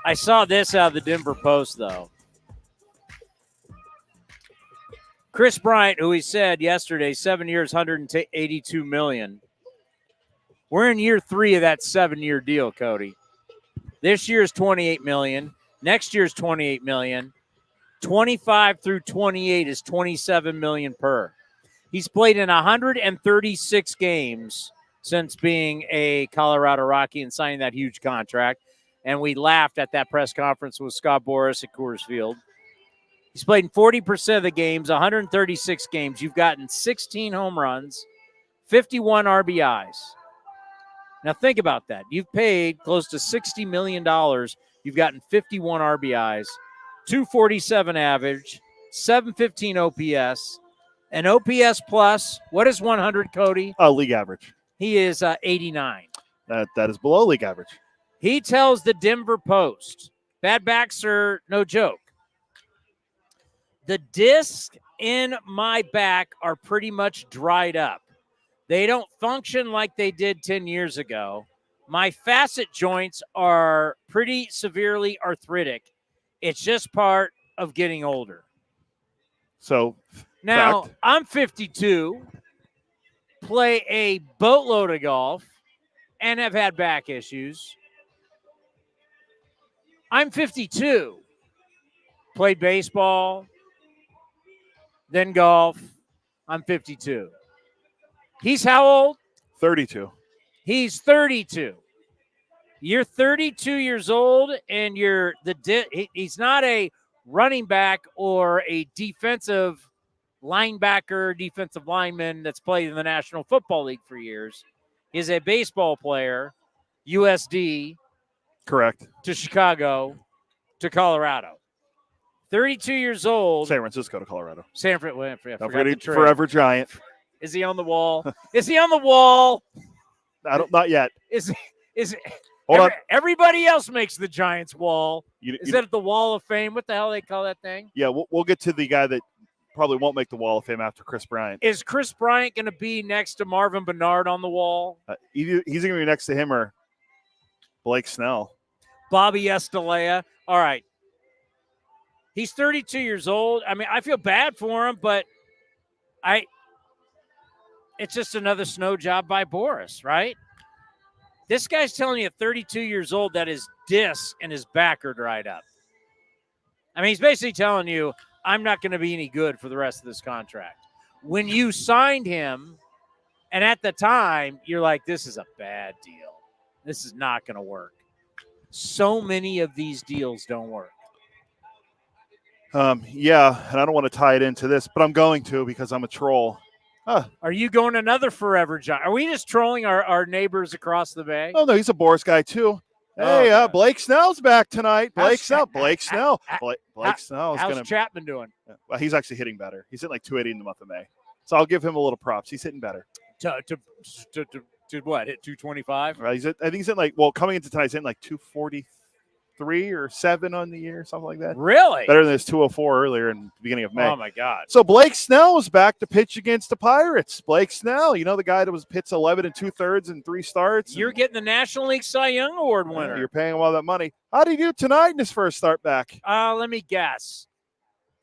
I saw this out of the Denver Post, though. Kris Bryant, who he said yesterday, 7 years, $182 million. We're in year 3 of that 7-year deal, Cody. This year's $28 million. Next year's $28 million. 25 through 28 is $27 million per. He's played in 136 games since being a Colorado Rocky and signing that huge contract. And we laughed at that press conference with Scott Boras at Coors Field. He's played in 40% of the games, 136 games. You've gotten 16 home runs, 51 RBIs. Now think about that. You've paid close to $60 million. You've gotten 51 RBIs, 247 average, 715 OPS, an OPS plus. What is 100, Cody? League average. He is 89. That is below league average. He tells the Denver Post, bad backs are no joke. The discs in my back are pretty much dried up. They don't function like they did 10 years ago. My facet joints are pretty severely arthritic. It's just part of getting older. So now I'm 52, play a boatload of golf, and have had back issues. I'm 52, played baseball, then golf. I'm 52. He's how old? 32. He's 32. You're 32 years old, and he's not a running back or a defensive linebacker, defensive lineman that's played in the National Football League for years. He's a baseball player, USD. Correct. To Chicago, to Colorado. 32 years old. San Francisco to Colorado. San Francisco. Don't forget Forever Giant. Is he on the wall? Is he on the wall? Not yet. Is Hold on. Everybody else makes the Giants wall. Is that the Wall of Fame? What the hell they call that thing? Yeah, we'll get to the guy that probably won't make the Wall of Fame after Kris Bryant. Is Kris Bryant going to be next to Marvin Bernard on the wall? He's going to be next to him or Blake Snell. Bobby Estalella. All right. He's 32 years old. I mean, I feel bad for him, but it's just another snow job by Boras, right? This guy's telling you at 32 years old that his disc and his back are dried up. I mean, he's basically telling you, I'm not going to be any good for the rest of this contract. When you signed him, and at the time, you're like, this is a bad deal. This is not going to work. so many of these deals don't work. Yeah, and I don't want to tie it into this, but I'm going to because I'm a troll. Are you going another Forever John? Are we just trolling our neighbors across the bay? Oh, no, he's a Boris guy, too. Hey, Blake Snell's back tonight. Blake Snell. Blake Snell's How's going to. Chapman doing? Well, he's actually hitting better. He's hitting like 280 in the month of May. So I'll give him a little props. He's hitting better. To what? Hit 225? Right, I think he's hitting coming into tonight, he's hitting like 243 or 7 on the year, something like that. Really? Better than his 204 earlier in the beginning of May. Oh, my God. So Blake Snell is back to pitch against the Pirates. Blake Snell, you know, the guy that was pitched 11 2/3 in 3 starts. You're getting the National League Cy Young Award winner. You're paying him all that money. How did he do tonight in his first start back? Let me guess.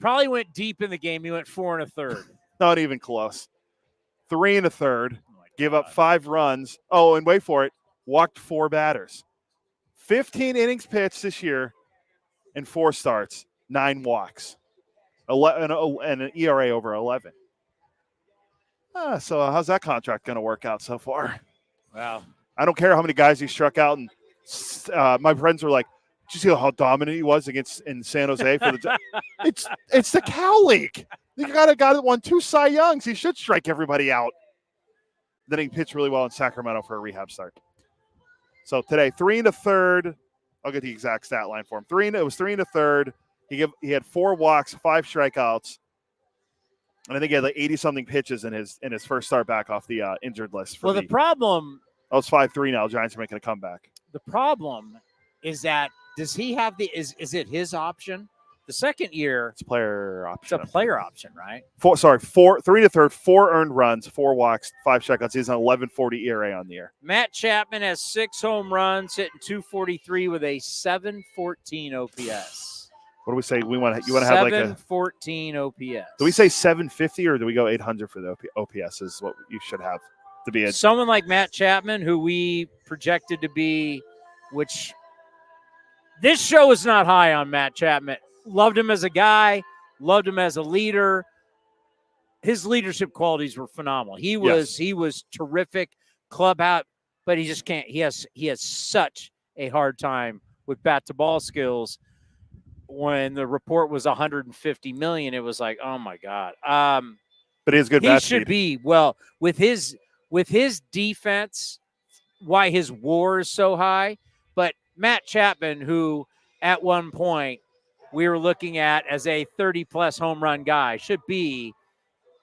Probably went deep in the game. He went 4 1/3. Not even close. 3 1/3. Give up 5 runs. Oh, and wait for it. Walked 4 batters. 15 innings pitched this year and 4 starts, 9 walks, 11, and an ERA over 11. So how's that contract going to work out so far? Wow. I don't care how many guys he struck out. And my friends were like, did you see how dominant he was in San Jose? For the It's the Cal League. You got a guy that won 2 Cy Youngs. He should strike everybody out. Then he pitched really well in Sacramento for a rehab start. So today, 3 1/3. I'll get the exact stat line for him. It was 3 1/3. He had 4 walks, 5 strikeouts, and I think he had like 80-something pitches in his first start back off the injured list. The problem. Oh, it's 5-3 now. Giants are making a comeback. The problem is that does he have is it his option? The second year, it's a player option. It's a player option, right? 3 1/3, 4 earned runs, 4 walks, 5 strikeouts. He's an 11.40 ERA on the year. Matt Chapman has 6 home runs, hitting 243 with a 714 OPS. What do we say? You want to have like a 714 OPS. Do we say 750 or do we go 800 for the OPS? Is what you should have to be. Someone like Matt Chapman, who we projected to be, which this show is not high on Matt Chapman. Loved him as a guy, loved him as a leader. His leadership qualities were phenomenal. He was terrific clubhouse, but he just can't. He has such a hard time with bat to ball skills. When the report was 150 million, it was like, oh my God. But he has good bat speed. He should be with his defense. Why his WAR is so high, but Matt Chapman, who at one point we were looking at as a 30-plus home run guy, should be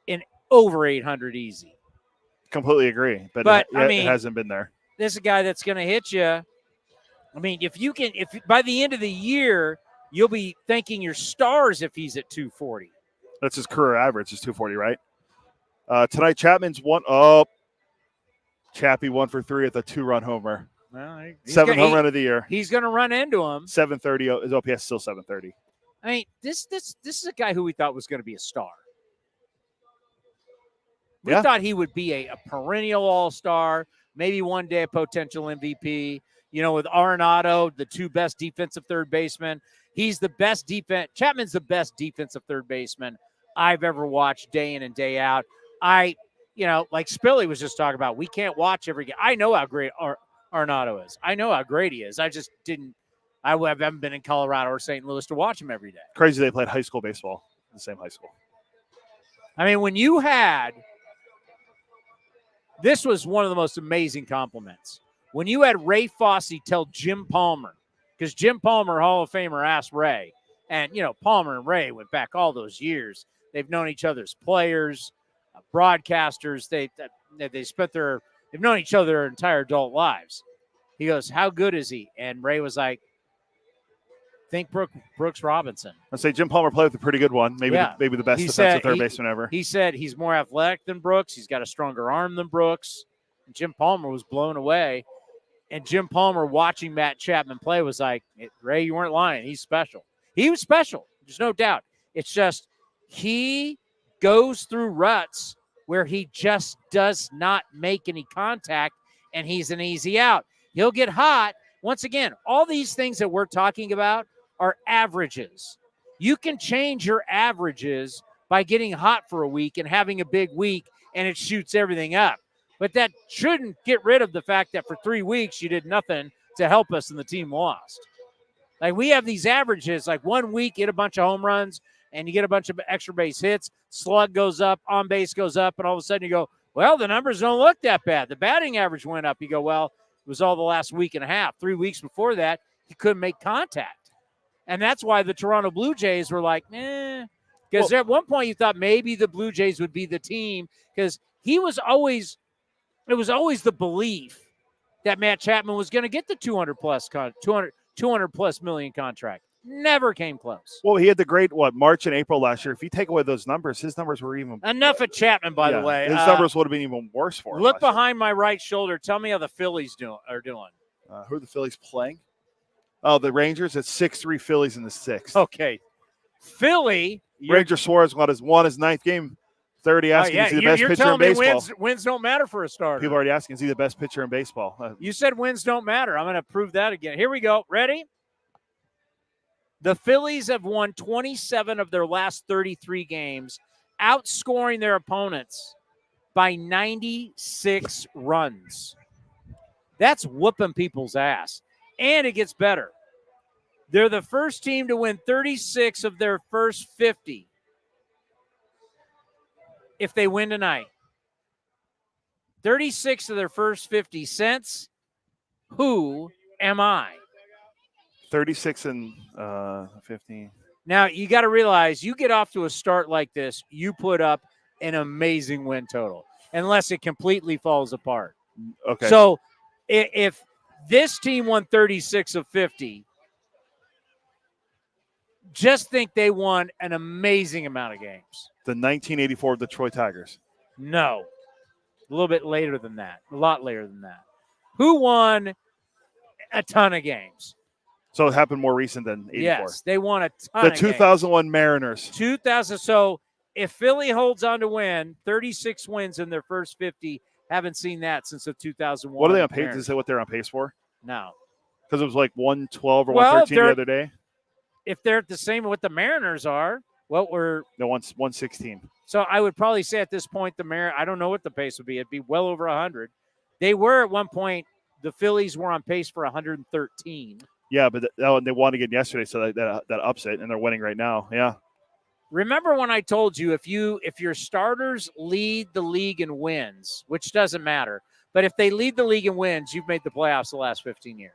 in over 800 easy. Completely agree, but it hasn't been there. This is a guy that's going to hit you. I mean, if by the end of the year, you'll be thanking your stars if he's at 240. That's his career average is 240, right? Tonight, Chapman's Chappie 1 for 3 at the 2-run homer. Well, 7th home run of the year. He's going to run into him. 730. His OPS still 730. I mean, this is a guy who we thought was going to be a star. We thought he would be a perennial all-star, maybe one day a potential MVP. You know, with Arenado, the 2 best defensive third basemen. He's the best Chapman's the best defensive third baseman I've ever watched day in and day out. Like Spilly was just talking about, we can't watch every game. I know how great Arenado is. I know how great he is. I haven't been in Colorado or St. Louis to watch him every day. Crazy they played high school baseball in the same high school. I mean, this was one of the most amazing compliments. When you had Ray Fosse tell Jim Palmer, because Jim Palmer, Hall of Famer, asked Ray, and, Palmer and Ray went back all those years. They've known each other as players, broadcasters. They've known each other their entire adult lives. He goes, how good is he? And Ray was like, think Brooks Robinson. I'd say Jim Palmer played with a pretty good one. Maybe the best defensive third baseman ever. He said he's more athletic than Brooks. He's got a stronger arm than Brooks. And Jim Palmer was blown away. And Jim Palmer, watching Matt Chapman play, was like, Ray, you weren't lying. He's special. He was special. There's no doubt. It's just he goes through ruts where he just does not make any contact, and he's an easy out. He'll get hot. Once again, all these things that we're talking about are averages. You can change your averages by getting hot for a week and having a big week, and it shoots everything up. But that shouldn't get rid of the fact that for 3 weeks you did nothing to help us, and the team lost. Like, we have these averages, like 1 week, get a bunch of home runs, and you get a bunch of extra base hits, slug goes up, on base goes up, and all of a sudden you go, well, the numbers don't look that bad. The batting average went up. You go, well, it was all the last week and a half. 3 weeks before that, he couldn't make contact. And that's why the Toronto Blue Jays were like, because at one point you thought maybe the Blue Jays would be the team, because it was always the belief that Matt Chapman was going to get the 200 plus million contract. Never came close. Well, he had the great, March and April last year. If you take away those numbers, his numbers were even. Enough of Chapman, by the way. His numbers would have been even worse for him. Look behind my right shoulder. Tell me how the Phillies are doing. Who are the Phillies playing? Oh, the Rangers. It's 6-3 Phillies in the sixth. Okay. Philly. Ranger Suarez won his ninth game. 30 asking, is he the best pitcher in baseball? Wins don't matter for a starter. People are already asking, is he the best pitcher in baseball? You said wins don't matter. I'm going to prove that again. Here we go. Ready? The Phillies have won 27 of their last 33 games, outscoring their opponents by 96 runs. That's whooping people's ass. And it gets better. They're the first team to win 36 of their first 50 if they win tonight. 36 of their first 50 cents. Who am I? 36 and 15. Now, you got to realize, you get off to a start like this, you put up an amazing win total, unless it completely falls apart. Okay. So if this team won 36 of 50, just think they won an amazing amount of games. The 1984 Detroit Tigers. No. A little bit later than that. A lot later than that. Who won a ton of games? So it happened more recent than 84. Yes, they won a ton The of 2001 Mariners. 2000. So if Philly holds on to win, 36 wins in their first 50, haven't seen that since the 2001. What are they on pace? Mariners. Does it say what they're on pace for? No. Because it was like 112 or 113 the other day. If they're at the same what the Mariners are, no, 116. So I would probably say at this point, I don't know what the pace would be. It'd be well over 100. They were at one point, the Phillies were on pace for 113. Yeah, but they won again yesterday, so that ups it, and they're winning right now. Yeah. Remember when I told you if your starters lead the league in wins, which doesn't matter, but if they lead the league in wins, you've made the playoffs the last 15 years.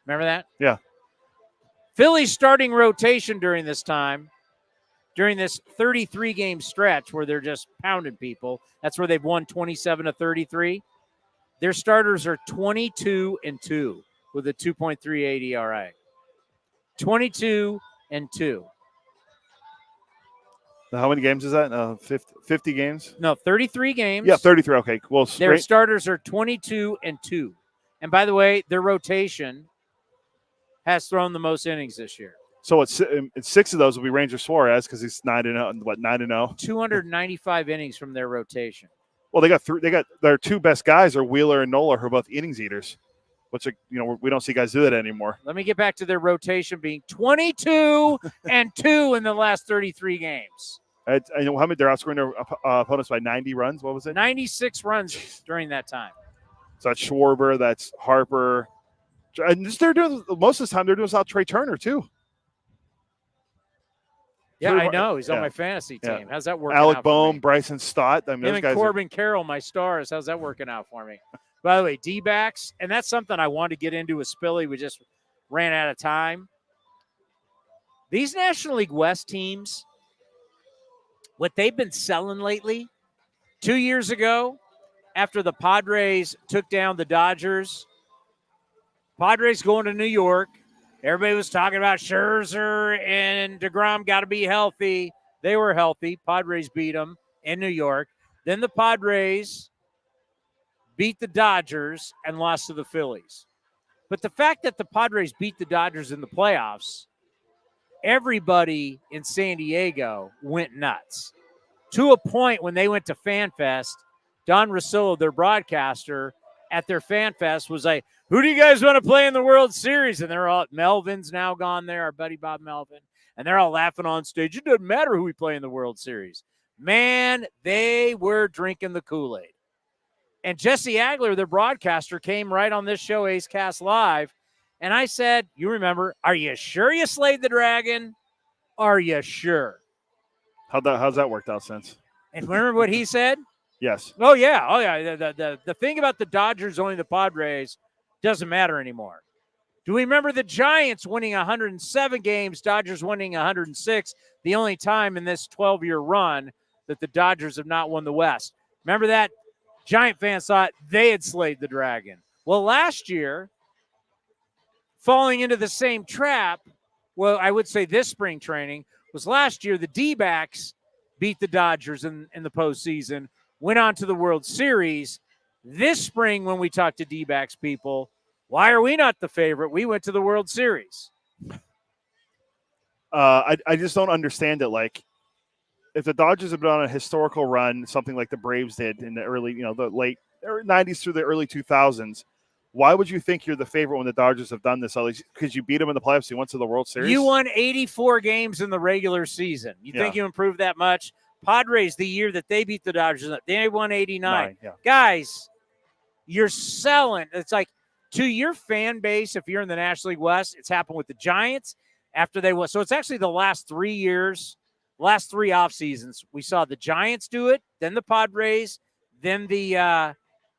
Remember that? Yeah. Philly's starting rotation during this time, during this 33-game stretch where they're just pounding people, that's where they've won 27 of 33. Their starters are 22-2 with a 2.38 ERA. 22-2. Now, how many games is that? 50 games? No, 33 games. Yeah, 33. Okay, well, their starters are 22-2. And by the way, their rotation has thrown the most innings this year. So it's 6 of those will be Ranger Suarez because he's 9-0. What, 9-0? 295 innings from their rotation. Well, they got their two best guys are Wheeler and Nola, who are both innings eaters. Which we don't see guys do that anymore. Let me get back to their rotation being 22-2 in the last 33 games. I know how many they're outscoring their opponents by 90 runs. What was it? 96 runs during that time. So that's Schwarber, that's Harper, and they're doing most of the time they're doing without Trey Turner too. Yeah, I know. He's on my fantasy team. How's that working Alec out Boehm, for me? Bryson Stott. I mean, Him those and guys Corbin Carroll, my stars. How's that working out for me? By the way, D-backs, and that's something I wanted to get into with Spilly. We just ran out of time. These National League West teams, what they've been selling lately, 2 years ago, after the Padres took down the Dodgers, Padres going to New York. Everybody was talking about Scherzer and DeGrom got to be healthy. They were healthy. Padres beat them in New York. Then the Padres beat the Dodgers and lost to the Phillies. But the fact that the Padres beat the Dodgers in the playoffs, everybody in San Diego went nuts. To a point when they went to FanFest, Don Rosillo, their broadcaster, at their FanFest was like, who do you guys want to play in the World Series? And they're all, Melvin's now gone there, our buddy Bob Melvin, and they're all laughing on stage. It doesn't matter who we play in the World Series. Man, they were drinking the Kool-Aid. And Jesse Agler, their broadcaster, came right on this show, Ace Cast Live, And I said, you remember, are you sure you slayed the dragon? Are you sure? How's that worked out since? And remember what he said? Yes. Oh, yeah. Oh, yeah. The thing about the Dodgers owning the Padres doesn't matter anymore. Do we remember the Giants winning 107 games, Dodgers winning 106, the only time in this 12-year run that the Dodgers have not won the West? Remember that? Giant fans thought they had slayed the dragon. Well, last year, falling into the same trap, well, I would say this spring training, was last year the D-backs beat the Dodgers in the postseason, went on to the World Series. This spring, when we talk to D-backs people, why are we not the favorite? We went to the World Series. I just don't understand it. Like, if the Dodgers have been on a historical run, something like the Braves did in the early, the late 90s through the early 2000s, why would you think you're the favorite when the Dodgers have done this? Because you beat them in the playoffs, you went to the World Series? You won 84 games in the regular season. You think you improved that much? Padres, the year that they beat the Dodgers, they won 89. Guys, you're selling. It's like, to your fan base, if you're in the National League West, it's happened with the Giants after they won. So it's actually the last 3 years, last 3 off seasons. We saw the Giants do it, then the Padres, then the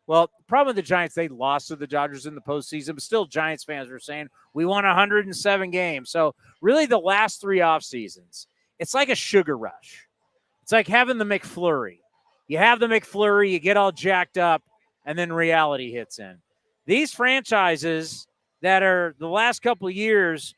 the problem with the Giants, they lost to the Dodgers in the postseason, but still Giants fans were saying, we won 107 games. So really the last 3 off seasons, it's like a sugar rush. It's like having the McFlurry. You have the McFlurry, you get all jacked up, and then reality hits in. These franchises that are the last couple of years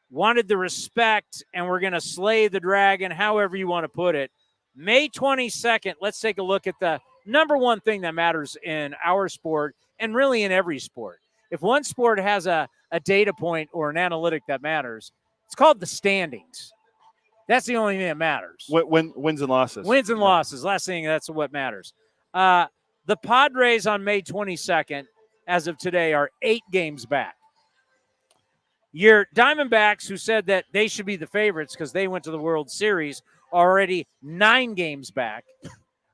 wanted the respect and we're going to slay the dragon, however you want to put it. May 22nd, let's take a look at the number one thing that matters in our sport and really in every sport. If one sport has a data point or an analytic that matters, it's called the standings. That's the only thing that matters. Wins and losses. Wins and losses. Last thing, that's what matters. The Padres on May 22nd, as of today, are 8 games back. Your Diamondbacks, who said that they should be the favorites because they went to the World Series, are already 9 games back,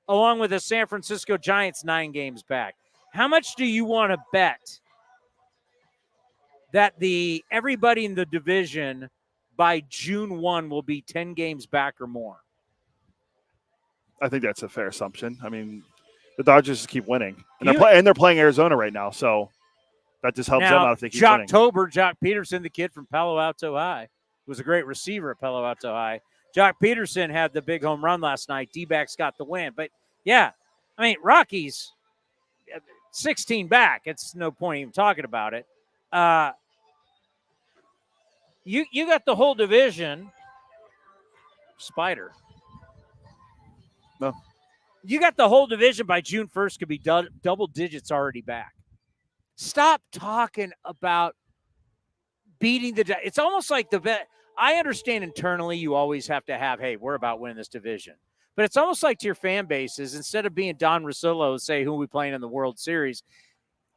along with the San Francisco Giants 9 games back. How much do you want to bet that everybody in the division by June 1 will be 10 games back or more? I think that's a fair assumption. I mean, the Dodgers just keep winning, and they're playing Arizona right now, so that just helps them out if they keep winning. Jock Peterson, the kid from Palo Alto High, who was a great receiver at Palo Alto High. Jock Peterson had the big home run last night. D-backs got the win. But, yeah, I mean, Rockies, 16 back. It's no point even talking about it. You got the whole division. Spider. No. You got the whole division by June 1st could be double digits already back. Stop talking about beating the – it's almost like I understand internally you always have to have, hey, we're about winning this division. But it's almost like to your fan bases, instead of being Don Russillo and say who we playing in the World Series,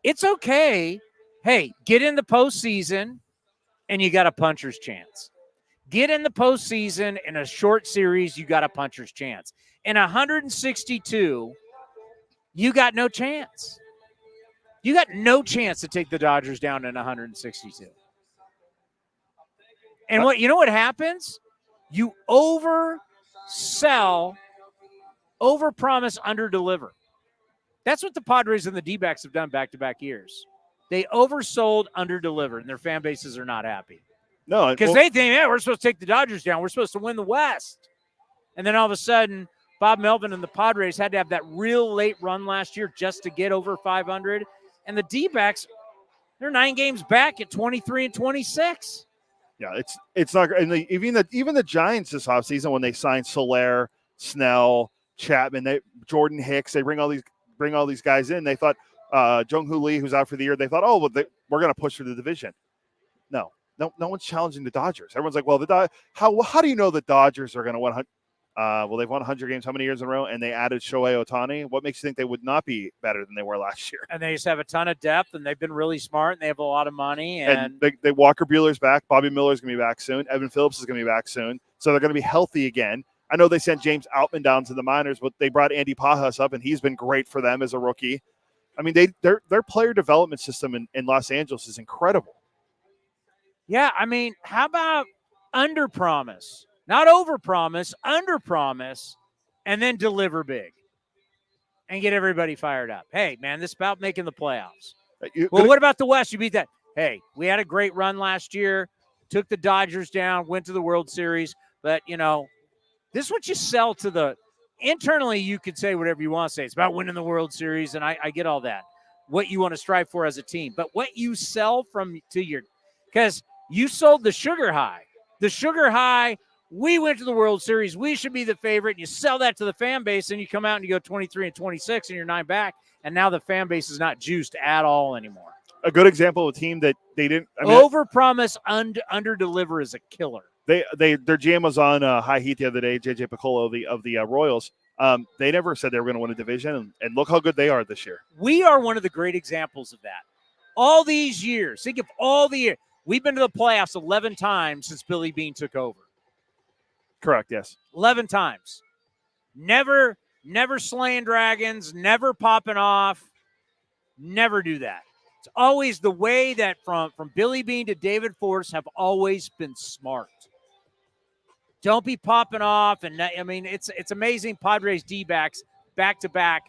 it's okay. Hey, get in the postseason and you got a puncher's chance. Get in the postseason in a short series, you got a puncher's chance. In 162, you got no chance. You got no chance to take the Dodgers down in 162. And you know what happens? You oversell, overpromise, underdeliver. That's what the Padres and the D-backs have done back-to-back years. They oversold, underdelivered, and their fan bases are not happy. No, because they think, we're supposed to take the Dodgers down. We're supposed to win the West. And then all of a sudden, Bob Melvin and the Padres had to have that real late run last year just to get over 500. And the D-backs, they're 9 games back at 23-26. Yeah, it's not. And even the Giants this offseason, when they signed Soler, Snell, Chapman, Jordan Hicks, they bring all these guys in. They thought Jung-Hoo Lee, who's out for the year, they thought, we're going to push for the division. No one's challenging the Dodgers. Everyone's like, well, how do you know the Dodgers are going to win? They've won 100 games how many years in a row, and they added Shohei Ohtani. What makes you think they would not be better than they were last year? And they just have a ton of depth, and they've been really smart, and they have a lot of money. And they Walker Buehler's back. Bobby Miller's going to be back soon. Evan Phillips is going to be back soon. So they're going to be healthy again. I know they sent James Outman down to the minors, but they brought Andy Pajas up, and he's been great for them as a rookie. I mean, their player development system in Los Angeles is incredible. Yeah, I mean, how about under promise? Not over promise, under promise, and then deliver big and get everybody fired up. Hey, man, this is about making the playoffs. Well, what about the West? You beat that. Hey, we had a great run last year, took the Dodgers down, went to the World Series. But, this is what you sell to the – internally, you could say whatever you want to say. It's about winning the World Series, and I get all that, what you want to strive for as a team. But what you sell to your – because you sold the sugar high. The sugar high, we went to the World Series. We should be the favorite. And you sell that to the fan base, and you come out and you go 23-26, and you're 9 back. And now the fan base is not juiced at all anymore. A good example of a team that they didn't over-promise, under-deliver is a killer. Their GM was on High Heat the other day, JJ Piccolo of the Royals. They never said they were going to win a division, and look how good they are this year. We are one of the great examples of that. All these years, think of all the years. We've been to the playoffs 11 times since Billy Beane took over. Correct, yes. 11 times. Never slaying dragons, never popping off, never do that. It's always the way that from Billy Beane to David Force have always been smart. Don't be popping off. And I mean, it's amazing. Padres D-backs back-to-back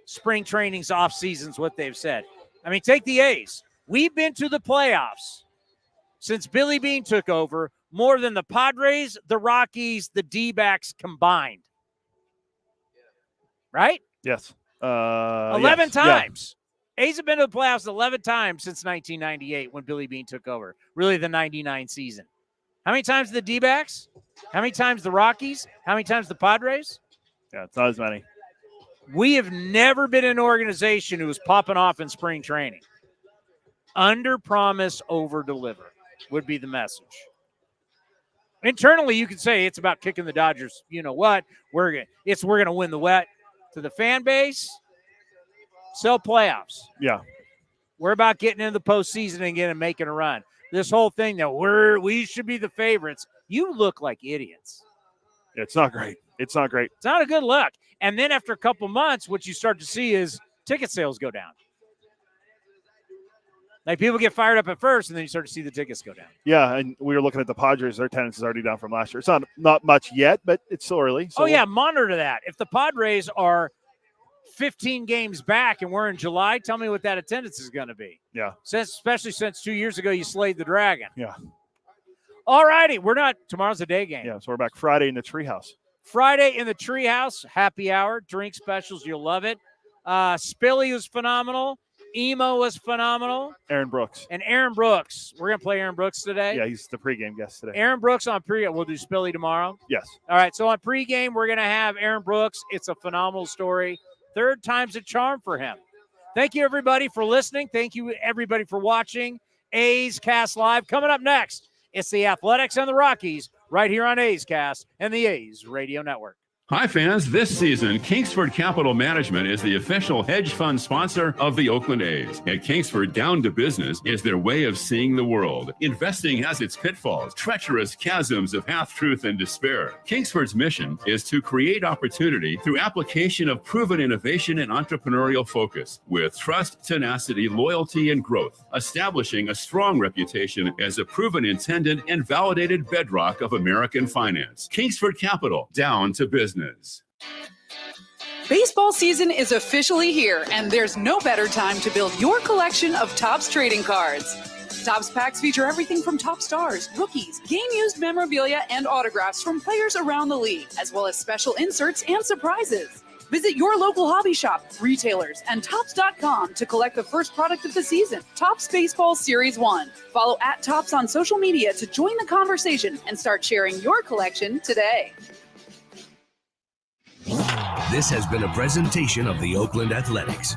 spring trainings, off seasons, what they've said. I mean, take the A's. We've been to the playoffs since Billy Beane took over more than the Padres, the Rockies, the D-backs combined. Right? Yes. 11 times. Yeah. A's have been to the playoffs 11 times since 1998 when Billy Beane took over. Really the 99 season. How many times the D-backs? How many times the Rockies? How many times the Padres? Yeah, it's not as many. We have never been an organization who was popping off in spring training. Under promise, over deliver would be the message. Internally, you could say it's about kicking the Dodgers. You know what? We're gonna win the wet. To the fan base, sell playoffs. Yeah, we're about getting into the postseason again and making a run. This whole thing that we should be the favorites. You look like idiots. It's not great. It's not great. It's not a good look. And then after a couple months, what you start to see is ticket sales go down. Like people get fired up at first, and then you start to see the tickets go down. Yeah, and we were looking at the Padres. Their attendance is already down from last year. It's not much yet, but it's still early. So monitor that. If the Padres are 15 games back and we're in July, tell me what that attendance is going to be. Yeah. Especially since 2 years ago you slayed the Dragon. Yeah. All righty. Tomorrow's a day game. Yeah, so we're back Friday in the Treehouse. Friday in the Treehouse, happy hour, drink specials. You'll love it. Spilly was phenomenal. Emo was phenomenal. Aaron Brooks. And Aaron Brooks. We're going to play Aaron Brooks today. Yeah, he's the pregame guest today. Aaron Brooks on pregame. We'll do Spilly tomorrow. Yes. All right, so on pregame, we're going to have Aaron Brooks. It's a phenomenal story. Third time's a charm for him. Thank you, everybody, for listening. Thank you, everybody, for watching. A's Cast Live. Coming up next, it's the Athletics and the Rockies right here on A's Cast and the A's Radio Network. Hi, fans. This season, Kingsford Capital Management is the official hedge fund sponsor of the Oakland A's. At Kingsford, down to business is their way of seeing the world. Investing has its pitfalls, treacherous chasms of half-truth and despair. Kingsford's mission is to create opportunity through application of proven innovation and entrepreneurial focus with trust, tenacity, loyalty, and growth, establishing a strong reputation as a proven intendant and validated bedrock of American finance. Kingsford Capital, down to business. Baseball season is officially here, and there's no better time to build your collection of Topps trading cards. Topps packs feature everything from top stars, rookies, game-used memorabilia, and autographs from players around the league, as well as special inserts and surprises. Visit your local hobby shop, retailers, and Topps.com to collect the first product of the season, Topps Baseball Series 1. Follow @Topps on social media to join the conversation and start sharing your collection today. This has been a presentation of the Oakland Athletics.